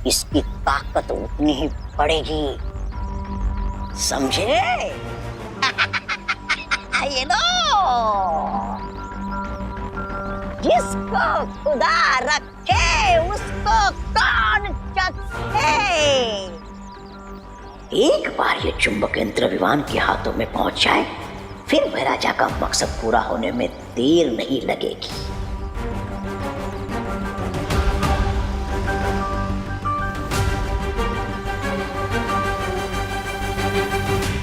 इसकी ताकत उतनी ही बढ़ेगी, समझे? ये लो, जिसको खुदा रखे उसको कौन चखे। एक बार ये चुंबक यंत्र विमान के हाथों में पहुंच जाए, फिर महाराजा का मकसद पूरा होने में देर नहीं लगेगी।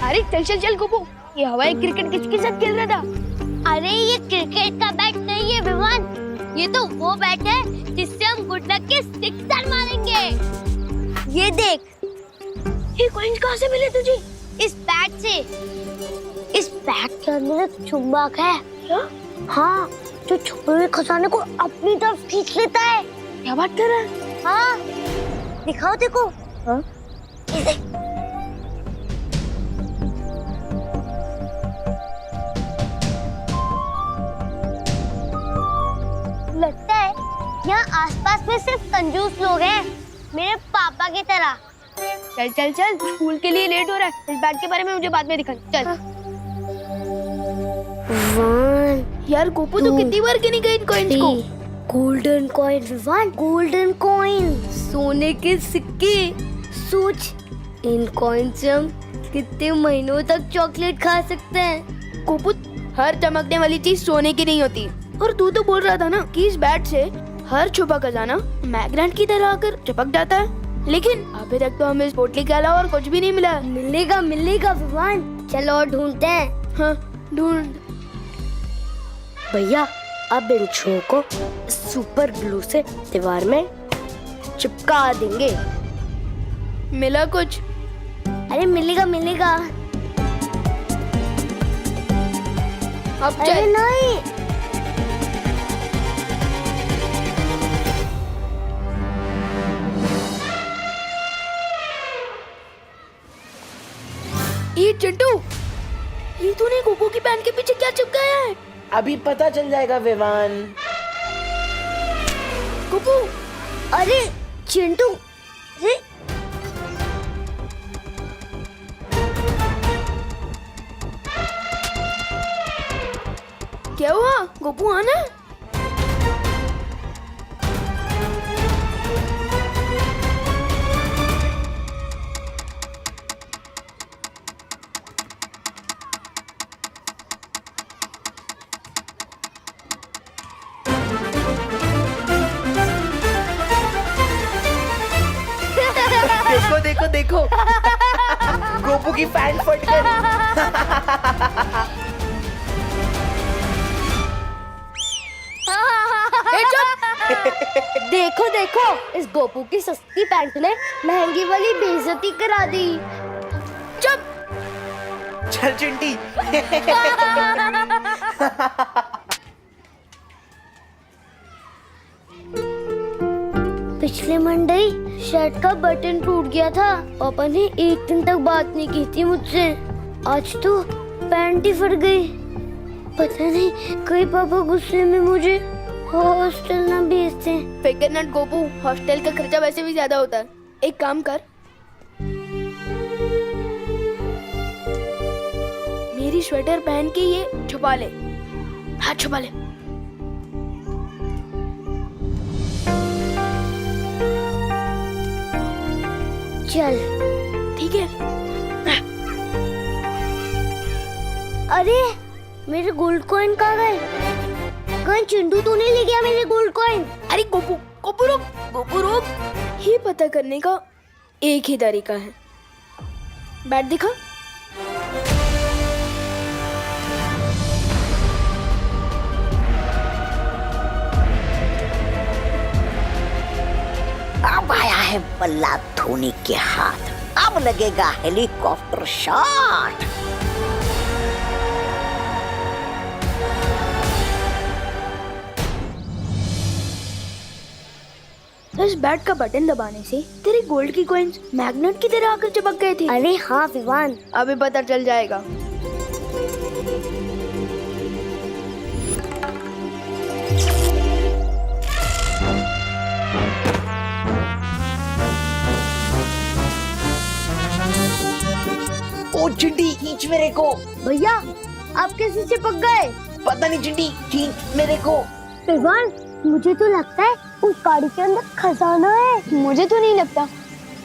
अरे चल चल चल गोपू, ये हवाई क्रिकेट किसके साथ खेल रहा था? अरे ये क्रिकेट का बैट नहीं है विमान, ये तो वो बैट है जिससे हम गुड लक के सिक्सर मारेंगे। ये देख। ये कॉइन्स कहाँ से मिले तुझे? इस बैट से। इस बैट के अंदर एक चुंबक है। क्या? हाँ, जो छुपे हुए खजाने को अपनी तरफ खींच लेता है। क्या बात कर रहा है? हाँ, दिखाओ देखो। हाँ? लगता है यहाँ आसपास में सिर्फ कंजूस लोग हैं, मेरे पापा की तरह। चल चल चल, स्कूल के लिए लेट हो रहा है। इस बैट के बारे में मुझे बाद में दिखा। चल। यार गोपू तो कितनी बार गिनी गई इन कॉइन्स को। Golden coin Vivaan, golden coin, सोने के सिक्के। सोच, इन कॉइन से हम कितने महीनों तक चॉकलेट खा सकते हैं। गोपू, हर चमकने वाली चीज सोने की नहीं होती। और तू तो बोल रहा था ना कि इस बैट से हर छुपा खजाना मैग्नेट की तरह आकर चिपक जाता है, लेकिन अभी तक तो हमें इस पोटली के अलावा और कुछ भी नहीं मिला। मिलेगा मिलेगा विवान, चलो और ढूंढते हैं। हाँ, ढूंढ। भैया, अब इन छो को सुपर ग्लू से दीवार में चिपका देंगे। मिला कुछ? अरे मिलेगा मिलेगा। अब अरे चल। नहीं, ये चिंटू, ये तूने गोपू की पैंट के पीछे क्या चिपकाया है? अभी पता चल जाएगा विवान। गोपू, अरे चिंटू, अरे क्या हुआ? गोपू आना। देखो देखो देखो, गोपू की पैंट फट गई। देखो देखो, इस गोपू की सस्ती पैंट ने महंगी वाली बेइज्जती करा दी। चुप। चल चिंटी। पिछले मंडे शर्ट का बटन टूट गया था। पापा ने एक दिन तक बात नहीं की थी मुझसे। आज तो पैंट ही फट गई। पता नहीं कहीं पापा गुस्से में मुझे हॉस्टल ना भेजते। फिकर नट गोपू, हॉस्टल का खर्चा वैसे भी ज्यादा होता है। एक काम कर, मेरी स्वेटर पहन के ये छुपा ले। हाँ, छुपा ले। चल ठीक है। अरे मेरे गोल्ड कॉइन कहाँ गए? कहीं चिंटू तो नहीं ले गया मेरे गोल्ड कॉइन? अरे गोपू, गोपू रुक, गोपू रुक। ये पता करने का एक ही तरीका है। बैट दिखा। अब आया है बल्ला धोनी के हाथ, अब लगेगा हेलीकॉप्टर शॉट। इस बैट का बटन दबाने से तेरे गोल्ड की कॉइन्स मैग्नेट की तरह आकर चिपक गए थे। अरे हाँ विवान, अभी पता चल जाएगा। ओ चिंटी, खींच मेरे को। भैया आप कैसे चिपक गए? पता नहीं चिंटी, खींच मेरे को। विवान, मुझे तो लगता है उस गाड़ी के अंदर खजाना है। मुझे तो नहीं लगता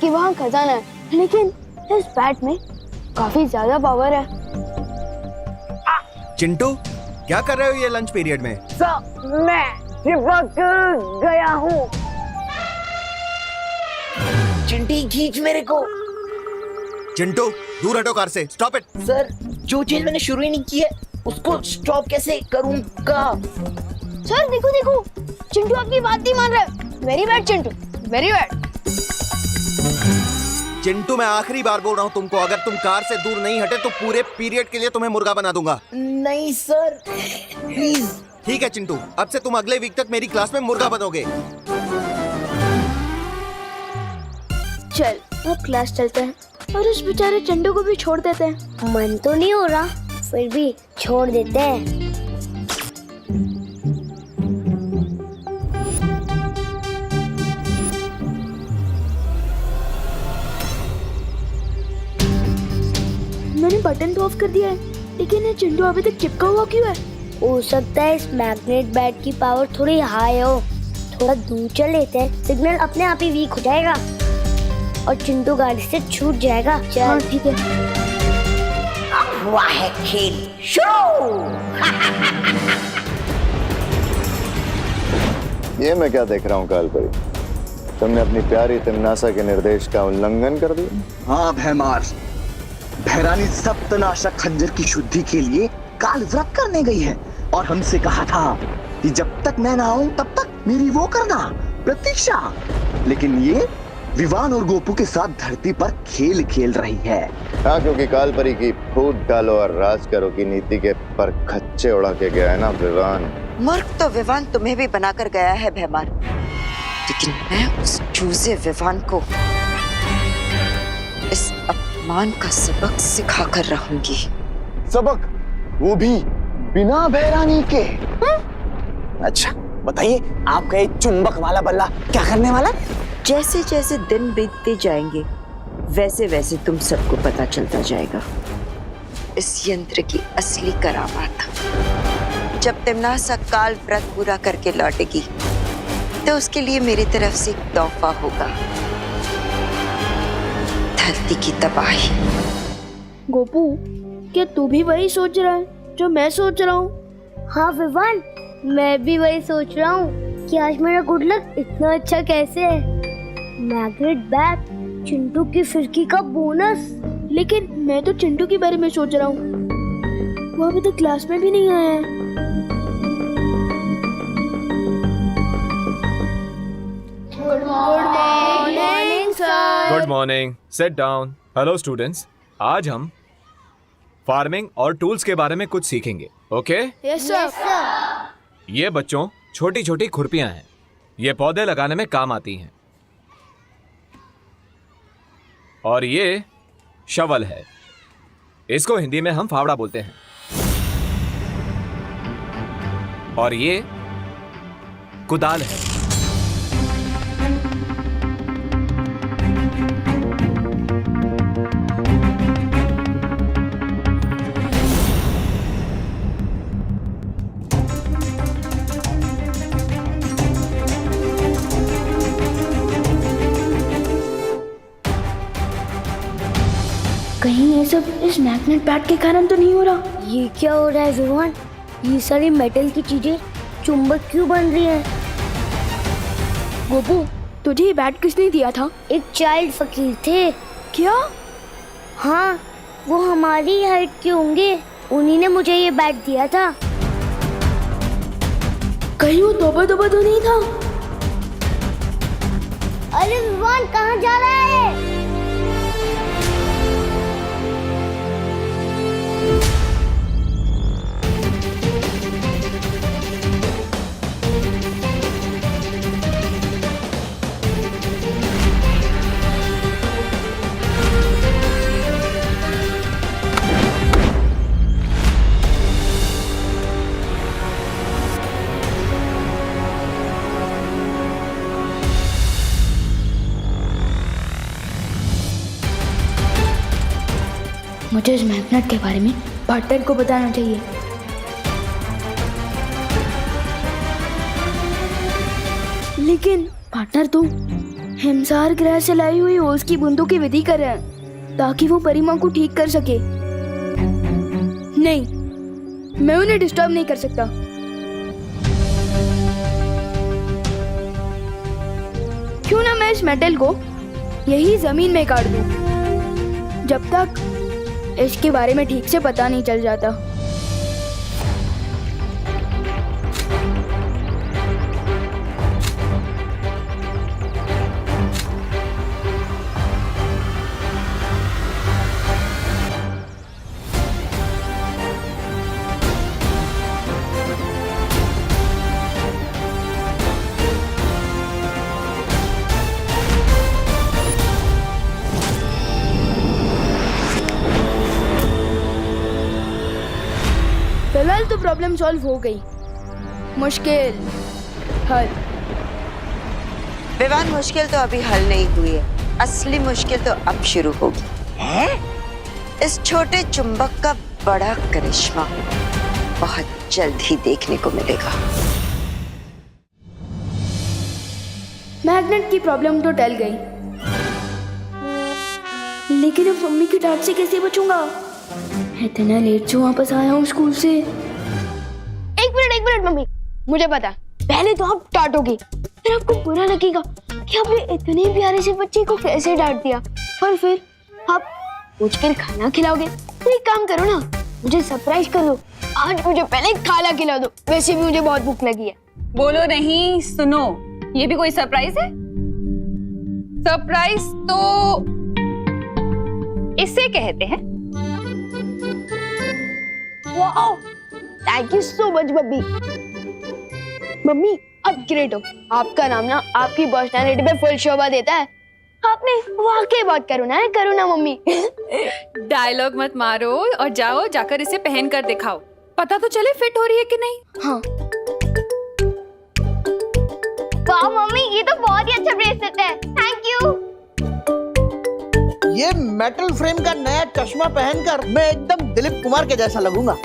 कि वहाँ खजाना है, लेकिन इस बैट में काफी ज्यादा पावर है। चिंटू, क्या कर रहे हो ये लंच पीरियड में? मैं चिपक गया हूँ। चिंटी, खींच मेरे को। चिंटू, दूर हटो कार से। Stop it. सर, जो चीज मैंने शुरू ही नहीं की है उसको स्टॉप कैसे करूँगा? सर देखो देखो, चिंटू आपकी बात नहीं मान रहा है। Very bad Chintu, very bad. Chintu, मैं आखिरी बार बोल रहा हूँ तुमको, अगर तुम कार से दूर नहीं हटे तो पूरे पीरियड के लिए तुम्हें मुर्गा बना दूंगा। नहीं सर, प्लीज। ठीक है चिंटू, अब से तुम अगले वीक तक मेरी क्लास में मुर्गा बनोगे। चल अब क्लास चलते हैं और उस बेचारे चंडू को भी छोड़ देते हैं। मन तो नहीं हो रहा, फिर भी छोड़ देते हैं। मैंने बटन तो ऑफ कर दिया है, लेकिन ये चिंटू अभी तक चिपका हुआ क्यों है? हो सकता है इस मैग्नेट बैट की पावर थोड़ी हाई हो। थोड़ा दूर चल लेते हैं, सिग्नल अपने आप ही वीक हो जाएगा और चिंटू गाड़ी से छूट जाएगा। चल। हाँ ठीक है। अब हुआ है खेल शुरू। ये मैं क्या देख रहा हूँ कालपरी, तुमने अपनी प्यारी तिमनासा के निर्देश का उल्लंघन कर दिया। हाँ भैमार, भैरानी सप्तनाशक खंजर की शुद्धि के लिए काल व्रत करने गई है और हमसे कहा था कि जब तक मैं ना आऊं तब तक मेरी वो करना प्रतीक्षा। लेकिन ये विवान और गोपू के साथ धरती पर खेल खेल रही है। हाँ, क्योंकि कालपरी की फूट डालो और राज करो की नीति के पर खच्चे उड़ा के गया है ना विवान। मूर्ख तो विवान तुम्हें भी बनाकर गया है भैमार, लेकिन मैं उस चूजे विवान को इस अपमान का सबक सिखा कर रहूंगी। सबक, वो भी बिना भैरानी के। अच्छा बताइए, आपका ये चुंबक वाला बल्ला क्या करने वाला? जैसे जैसे दिन बीतते जाएंगे वैसे वैसे तुम सबको पता चलता जाएगा इस यंत्र की असली करामात। जब तिमनासा काल व्रत पूरा करके लौटेगी तो उसके लिए मेरी तरफ से एक तोहफा होगा, धरती की तबाही। गोपू, क्या तू भी वही सोच रहा है जो मैं सोच रहा हूँ? हाँ विवान, मैं भी वही सोच रहा हूँ कि आज मेरा गुड लक इतना अच्छा कैसे है। मैग्नेट बैट, चिंटू की फिरकी का बोनस। लेकिन मैं तो चिंटू के बारे में सोच रहा हूँ, वो अभी तक क्लास में भी नहीं आया है। Good morning sir. Good morning, sit down. Hello students, आज हम फार्मिंग और टूल्स के बारे में कुछ सीखेंगे। ओके? Yes sir. ये बच्चों छोटी छोटी खुरपियां हैं, ये पौधे लगाने में काम आती हैं। और ये शवल है, इसको हिंदी में हम फावड़ा बोलते हैं। और ये कुदाल है। कहीं ये सब इस मैग्नेट बैट के कारण तो नहीं हो रहा? ये क्या हो रहा है विवान? ये सारी मेटल की चीजें चुंबक क्यों बन रही हैं? गोपू, तुझे ये बैट किसने दिया था? एक चाइल्ड फकीर थे। क्या? हाँ, वो हमारी हाइट के होंगे, उन्हीं ने मुझे ये बैट दिया था। कहीं वो तोबा तोबा तो नहीं था? अरे विवान, कहाँ जा रहा है? मुझे इस मैग्नेट के बारे में पार्टनर को बताना चाहिए। लेकिन पार्टनर तो हिमसार ग्रह से लाई हुई ओस की बूंदों की विधि कर रहे हैं ताकि वो परिमा को ठीक कर सके। नहीं, मैं उन्हें डिस्टर्ब नहीं कर सकता। क्यों ना मैं इस मेटल को यही जमीन में काट दूं, जब तक इसके बारे में ठीक से पता नहीं चल जाता। तो प्रॉब्लम सॉल्व हो गई, मुश्किल हल। विवान, मुश्किल तो अभी हल नहीं हुई है, असली मुश्किल तो अब शुरू होगी। हैं? इस छोटे चुंबक का बड़ा करिश्मा बहुत जल्द ही देखने को मिलेगा। मैग्नेट की प्रॉब्लम तो टल गई, लेकिन अब मम्मी की डांट से कैसे बचूंगा? इतना लेट से वापस आया हूँ स्कूल से। एक मिनट मम्मी, मुझे पता, पहले तो आप डांटोगे, फिर आपको बुरा लगेगा कि आपने इतने प्यारे से बच्चे को कैसे डांट दिया, और फिर आप पूछकर खाना खिलाओगे। तो एक काम करो ना, मुझे सरप्राइज कर दो, आज मुझे पहले खाना खिला दो, वैसे भी मुझे बहुत भूख लगी है। बोलो नहीं, सुनो, ये भी कोई सरप्राइज है? सरप्राइज तो इसे कहते हैं। Wow, thank you so much mummy. Mummy आप ग्रेट हो, आपका नाम ना आपकी पर्सनालिटी पे फुल शोभा देता है। आपने वाकई बात करो ना मम्मी। डायलॉग मत मारो और जाओ, जाकर इसे पहन कर दिखाओ, पता तो चले फिट हो रही है कि नहीं। हाँ। वाह मम्मी, ये तो बहुत ही अच्छा ब्रेसलेट है, थैंक यू। ये मेटल फ्रेम का नया चश्मा पहनकर मैं एकदम दिलीप कुमार के जैसा लगूंगा।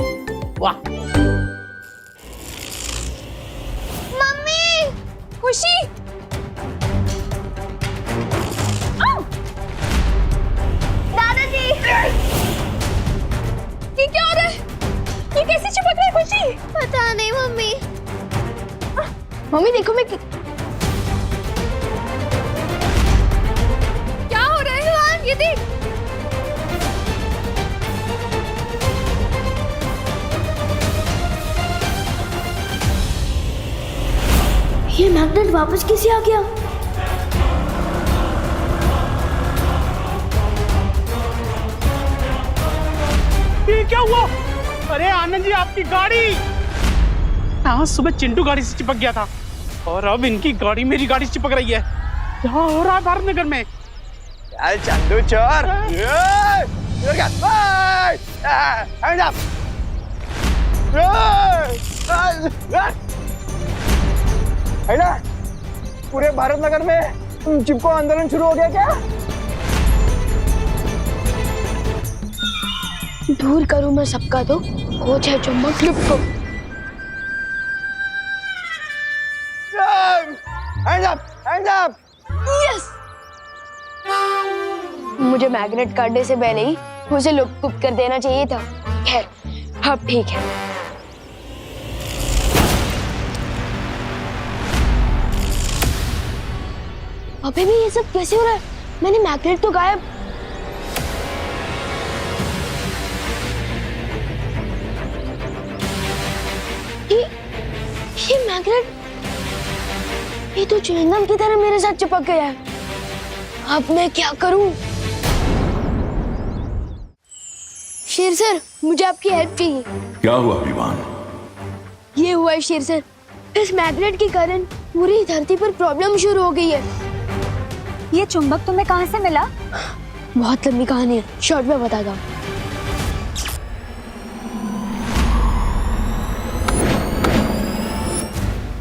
वाह। मम्मी, खुशी, दादाजी, ये क्या हो रहा है? ये कैसे चिपक रहा है खुशी? पता नहीं मम्मी। मम्मी देखो, मैं क्या हो रहा है? ये देख, ये मैग्नेट वापस कैसे आ गया? ये क्या हुआ? अरे आनंद जी, आपकी गाड़ी! हाँ, सुबह चिंटू गाड़ी से चिपक गया था और अब इनकी गाड़ी मेरी गाड़ी से चिपक रही है। क्या हो रहा है भारत नगर में? चल चंदू चोर! पूरे भारत नगर में चिपको आंदोलन शुरू हो गया क्या? दूर करूं मैं सबका तो कोच है चुंबक क्लिप को। Hands up! यस! मुझे मैग्नेट काटने से पहले ही उसे लुप्त कर देना चाहिए था। खैर, अब ठीक है। अबे भी ये सब कैसे हो रहा है? मैंने मैग्नेट तो गायब। ये मैग्नेट, ये तो च्युइंगम की तरह मेरे साथ चिपक गया है। अब मैं क्या करूं? शेर सर, मुझे आपकी हेल्प चाहिए। क्या हुआ विवान? ये हुआ है शेर सर, इस मैग्नेट के कारण पूरी धरती पर प्रॉब्लम शुरू हो गई है। ये चुंबक तुम्हें कहाँ से मिला? बहुत लंबी कहानी है, शॉर्ट में बताता हूँ।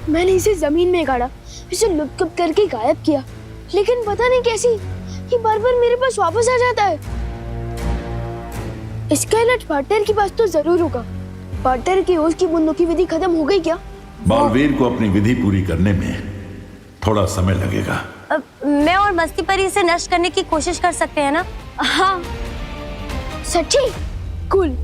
मैंने इसे जमीन में गाड़ा, इसे लुप्त करके गायब किया, लेकिन पता नहीं कैसी ये बार-बार मेरे पास वापस आ जाता है। इसका इलाज पार्टनर के पास तो जरूर होगा। पार्टनर की ओस की बूंदों की विधि खत्म हो गई क्या? बालवीर को अपनी विधि पूरी करने में थोड़ा समय लगेगा। मैं और मस्ती परी इसे नष्ट करने की कोशिश कर सकते हैं ना? हाँ। सच्ची? कूल।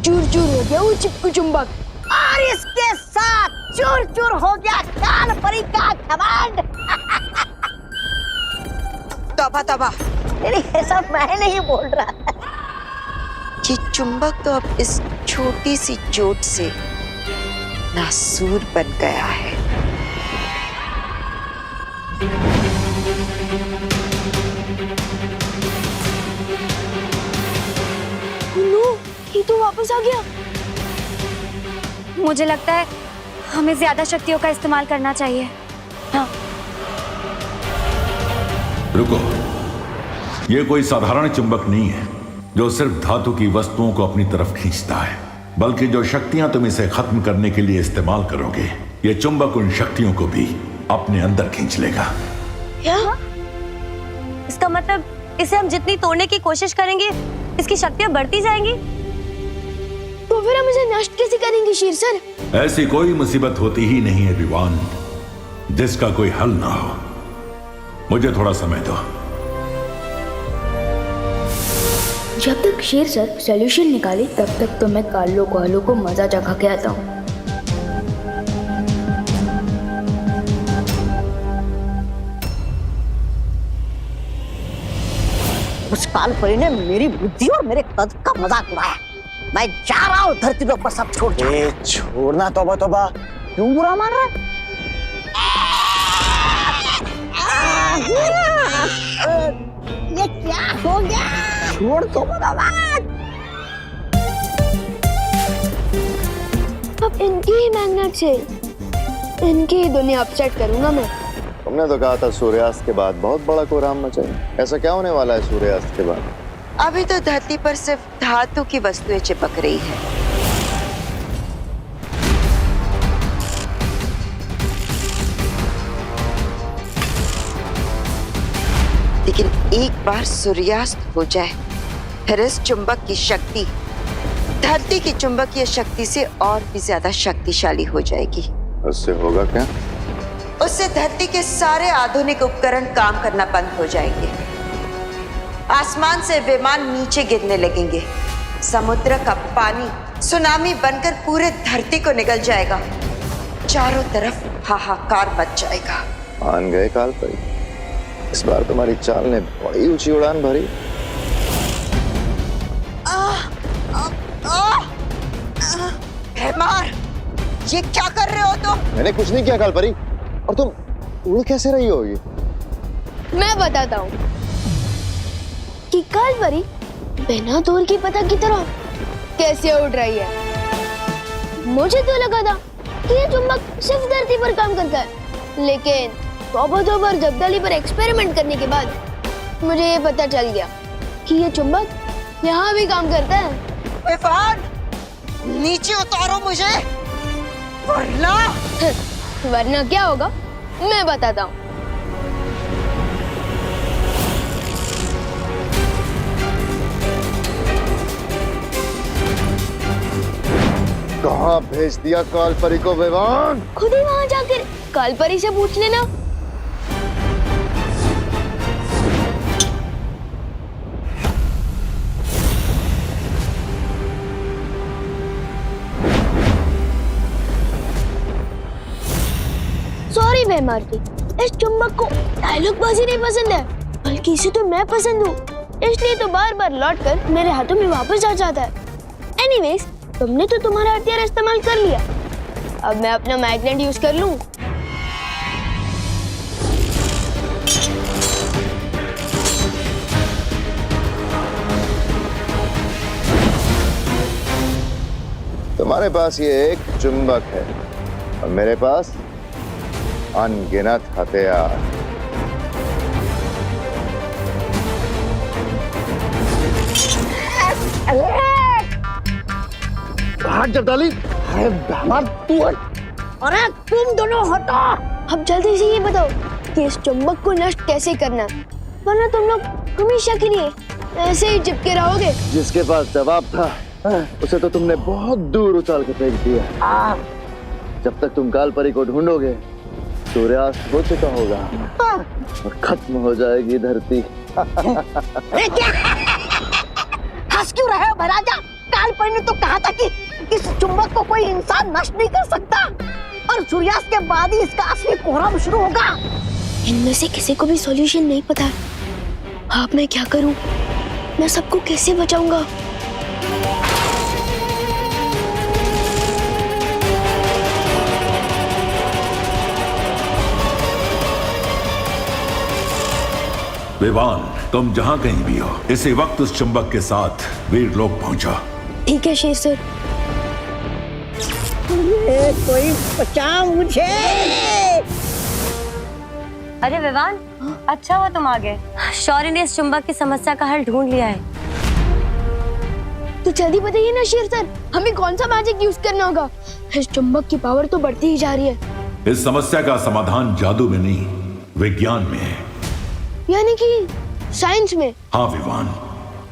चूर चूर हो गया वो चिपकू चुंबक, और इसके साथ चूर चूर हो गया काल परी का घमंड। तौबा तौबा, ये सब मैं नहीं बोल रहा। ये चुंबक तो अब इस छोटी सी चोट से नासूर बन गया है। ये तो वापस आ गया। मुझे लगता है हमें ज्यादा शक्तियों का इस्तेमाल करना चाहिए। हाँ। रुको, ये कोई साधारण चुंबक नहीं है जो सिर्फ धातु की वस्तुओं को अपनी तरफ खींचता है, बल्कि जो शक्तियां तुम इसे खत्म करने के लिए इस्तेमाल करोगे, ये चुंबक उन शक्तियों को भी अपने अंदर खींच लेगा। क्या? इसका मतलब इसे हम जितनी तोड़ने की कोशिश करेंगे, इसकी शक्तियां बढ़ती जाएंगी। तो फिर हम इसे नष्ट कैसे करेंगे शीर सर? ऐसी कोई मुसीबत होती ही नहीं है विवान जिसका कोई हल ना हो। मुझे थोड़ा समय दो। जब तक शेर सर सॉल्यूशन निकाले तब तक तो मैं कालो कोहलो को मजा चखा के आता हूँ। उस काल परी ने मेरी बुद्धि और मेरे कद का मजाक उड़ाया। मैं जा रहा हूँ धरती पर सब छोड़। छोड़ना तौबा तौबा, क्यों बुरा मान रहा है? ये क्या हो गया? छोड़ दो भगवान। अब इनकी ही मैग्नेट से इनकी ही दुनिया अपसेट करूंगा मैं। तुमने तो कहा था सूर्यास्त के बाद बहुत बड़ा कोहराम मचाएंगे। ऐसा क्या होने वाला है सूर्यास्त के बाद? अभी तो धरती पर सिर्फ धातु की वस्तुएं चिपक रही है। लेकिन एक बार सूर्यास्त हो जाए, फिर इस चुंबक की शक्ति धरती की चुंबकीय शक्ति से और भी ज्यादा शक्तिशाली हो जाएगी। उससे होगा क्या? उससे धरती के सारे आधुनिक उपकरण काम करना बंद हो जाएंगे। आसमान से विमान नीचे गिरने लगेंगे। समुद्र का पानी सुनामी बनकर पूरे धरती को निगल जाएगा। चारों तरफ हाहाकार मच जाएगा। मान गए काल परी, इस बार तुम्हारी चाल ने बड़ी ऊंची उड़ान भरी। मार, ये क्या कर रहे हो तुम? मैंने कुछ नहीं किया काल परी, और तुम उड़ कैसे रही हो? ये मैं बताता हूँ कि काल परी बिना दूर की पतंग की तरह कैसे उड़ रही है। मुझे तो लगा था कि ये चुंबक सिर्फ धरती पर काम करता है, लेकिन तौबा जब्दाली पर एक्सपेरिमेंट करने के बाद मुझे ये पता चल गया कि ये चुंबक यहाँ भी काम करता है। विवान, नीचे उतारो मुझे, वरना क्या होगा मैं बताता हूँ। कहाँ भेज दिया काल परी को विवान? खुद ही वहाँ जाकर काल परी से पूछ लेना। सॉरी बेमारती, इस चुंबक को डायलॉग बाजी नहीं पसंद है, बल्कि इसे तो मैं पसंद हूँ, इसलिए तो बार बार लौट कर मेरे हाथों में वापस आ जाता है। एनीवेज, तुमने तो तुम्हारा हथियार इस्तेमाल कर लिया, अब मैं अपना मैग्नेट यूज कर लूं। तुम्हारे पास ये एक चुंबक है और मेरे पास अनगिनत हथियार। जब्दाली, अरे तू हट। अरे तुम दोनों हटो। अब जल्दी से ये बताओ कि इस चुंबक को नष्ट कैसे करना, वरना तुम लोग हमेशा के लिए ऐसे ही चिपके रहोगे। जिसके पास जवाब था उसे तो तुमने बहुत दूर उछाल के फेंक दिया। जब तक तुम काल परी को ढूंढोगे सूर्यास्त हो चुका होगा और खत्म हो जाएगी धरती। हंस क्यों रहे हो महाराजा? काल परी ने तो कहा था कि इस चुंबक को कोई इंसान नष्ट नहीं कर सकता और सूर्यास्त के बाद ही इसका असली कोहराम शुरू होगा। इनमें से किसी को भी सॉल्यूशन नहीं पता। अब मैं क्या करूं? मैं सबको कैसे बचाऊंगा? विवान, तुम जहां कहीं भी हो, इसी वक्त उस चुंबक के साथ वीर लोग पहुंचो ठीक है शेर सर। कोई बचा मुझे। अरे विवान, अच्छा हुआ तुम आ गए। शौर्य ने इस चुंबक की समस्या का हल ढूंढ लिया है। तो जल्दी बताइए ना शेर सर, हमें कौन सा मैजिक यूज करना होगा? इस चुंबक की पावर तो बढ़ती ही जा रही है। इस समस्या का समाधान जादू में नहीं, विज्ञान में है। यानी कि साइंस में? हाँ विवान,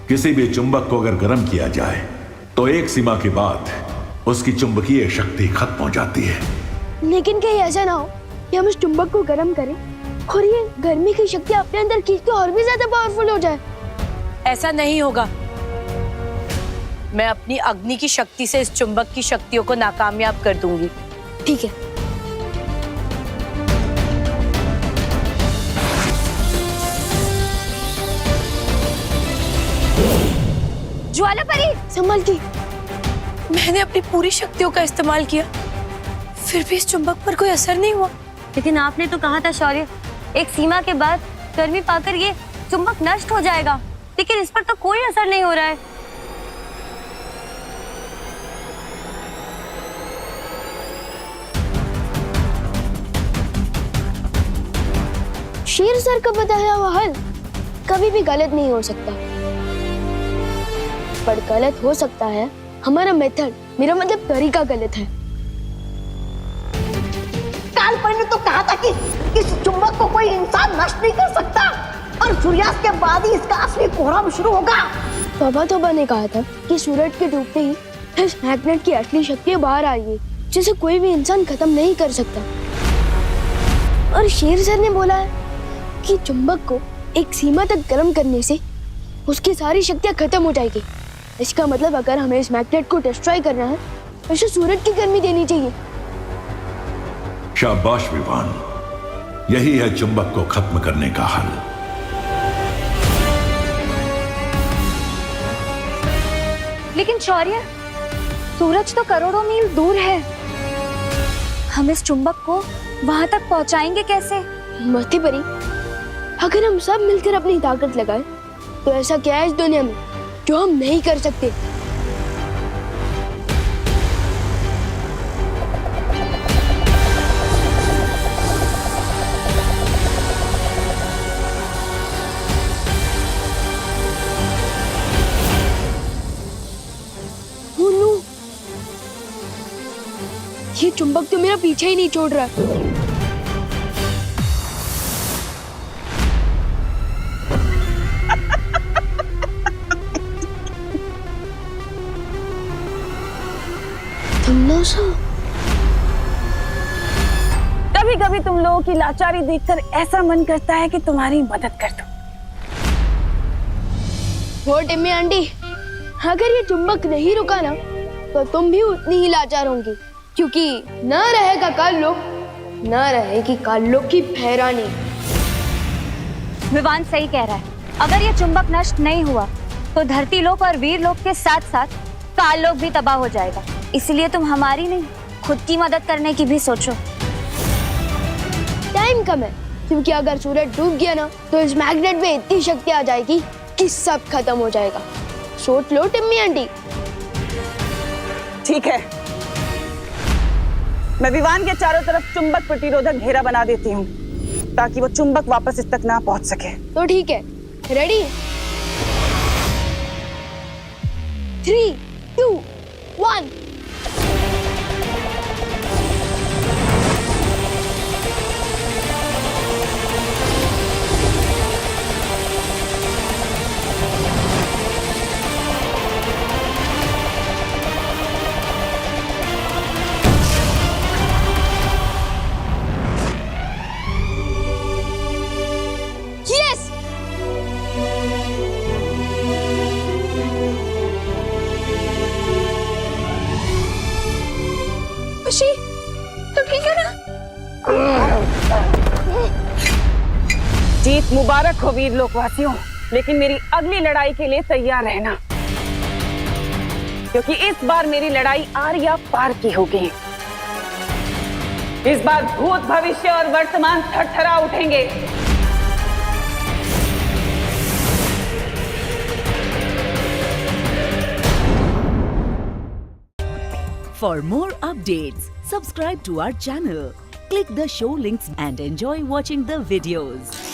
किसी भी चुंबक को अगर गर्म किया जाए तो एक सीमा के बाद उसकी चुंबकीय शक्ति खत्म हो जाती है। लेकिन कहीं ऐसा ना हो कि हम इस चुंबक को गर्म करें और ये गर्मी की शक्ति अपने अंदर खींच के और भी ज्यादा पावरफुल हो जाए। ऐसा नहीं होगा। मैं अपनी अग्नि की शक्ति से इस चुंबक की शक्तियों को नाकामयाब कर दूंगी। ठीक है। ज्वाला परी, संभल की। मैंने अपनी पूरी शक्तियों का इस्तेमाल किया, फिर भी इस चुंबक पर कोई असर नहीं हुआ। लेकिन आपने तो कहा था शौर्य, एक सीमा के बाद गर्मी पाकर ये चुंबक नष्ट हो जाएगा, लेकिन इस पर तो कोई असर नहीं हो रहा है। शेर सर का बताया हुआ हल कभी भी गलत नहीं हो सकता, पर गलत हो सकता है हमारा मेथड, मेरा मतलब तरीका गलत है। काल पर ने तो कहा था कि इस चुंबक को कोई इंसान नष्ट नहीं कर सकता और सूर्यास्त के बाद ही इसका असली कोहराम शुरू होगा। बाबा ने कहा था कि सूरज के डूबते ही इस मैग्नेट की असली शक्ति बाहर आ रही है, जिसे कोई भी इंसान खत्म नहीं कर सकता। और शेर सर ने बोला है कि चुंबक को एक सीमा तक गर्म करने से उसकी सारी शक्तियां खत्म हो जाएगी। इसका मतलब अगर हमें इस मैग्नेट को डिस्ट्रॉय करना है तो इसे सूरज की गर्मी देनी चाहिए। शाबाश विवान, यही है चुंबक को खत्म करने का हल। लेकिन शौर्य, सूरज तो करोड़ों मील दूर है, हम इस चुंबक को वहां तक पहुंचाएंगे कैसे? मती परी, अगर हम सब मिलकर अपनी ताकत लगाएं, तो ऐसा क्या है इस दुनिया में जो हम नहीं कर सकते? ये चुंबक तो मेरा पीछे ही नहीं छोड़ रहा। कभी कभी तुम लोगों की लाचारी देखकर ऐसा मन करता है कि तुम्हारी मदद कर दूं। वो टिम्मी आंटी, अगर ये चुंबक नहीं रुका ना तो तुम भी उतनी ही लाचार होंगी, क्योंकि न रहेगा काल्लो, न रहेगी काल्लो की भैरानी। विवान सही कह रहा है, अगर ये चुंबक नष्ट नहीं हुआ तो धरती लोक और वीर लोक के साथ साथ काल लोक भी तबाह हो जाएगा। इसलिए तुम हमारी नहीं, खुद की मदद करने की भी सोचो। टाइम कम है, क्योंकि अगर सूरज डूब गया ना तो इस मैग्नेट में इतनी शक्ति आ जाएगी कि सब खत्म हो जाएगा। सोच लो टिम्मी आंटी। ठीक है, मैं विवान के चारों तरफ चुंबक प्रतिरोधक घेरा बना देती हूँ ताकि वो चुंबक वापस इस तक ना पहुंच सके। तो ठीक है, रेडी? 3, 2, 1। तो ठीक है ना? जीत मुबारक हो वीर लोकवासियों, लेकिन मेरी अगली लड़ाई के लिए तैयार रहना, क्योंकि इस बार मेरी लड़ाई आर या पार की होगी। इस बार भूत, भविष्य और वर्तमान थरथरा उठेंगे। For more updates, subscribe to our channel, click the show links and enjoy watching the videos.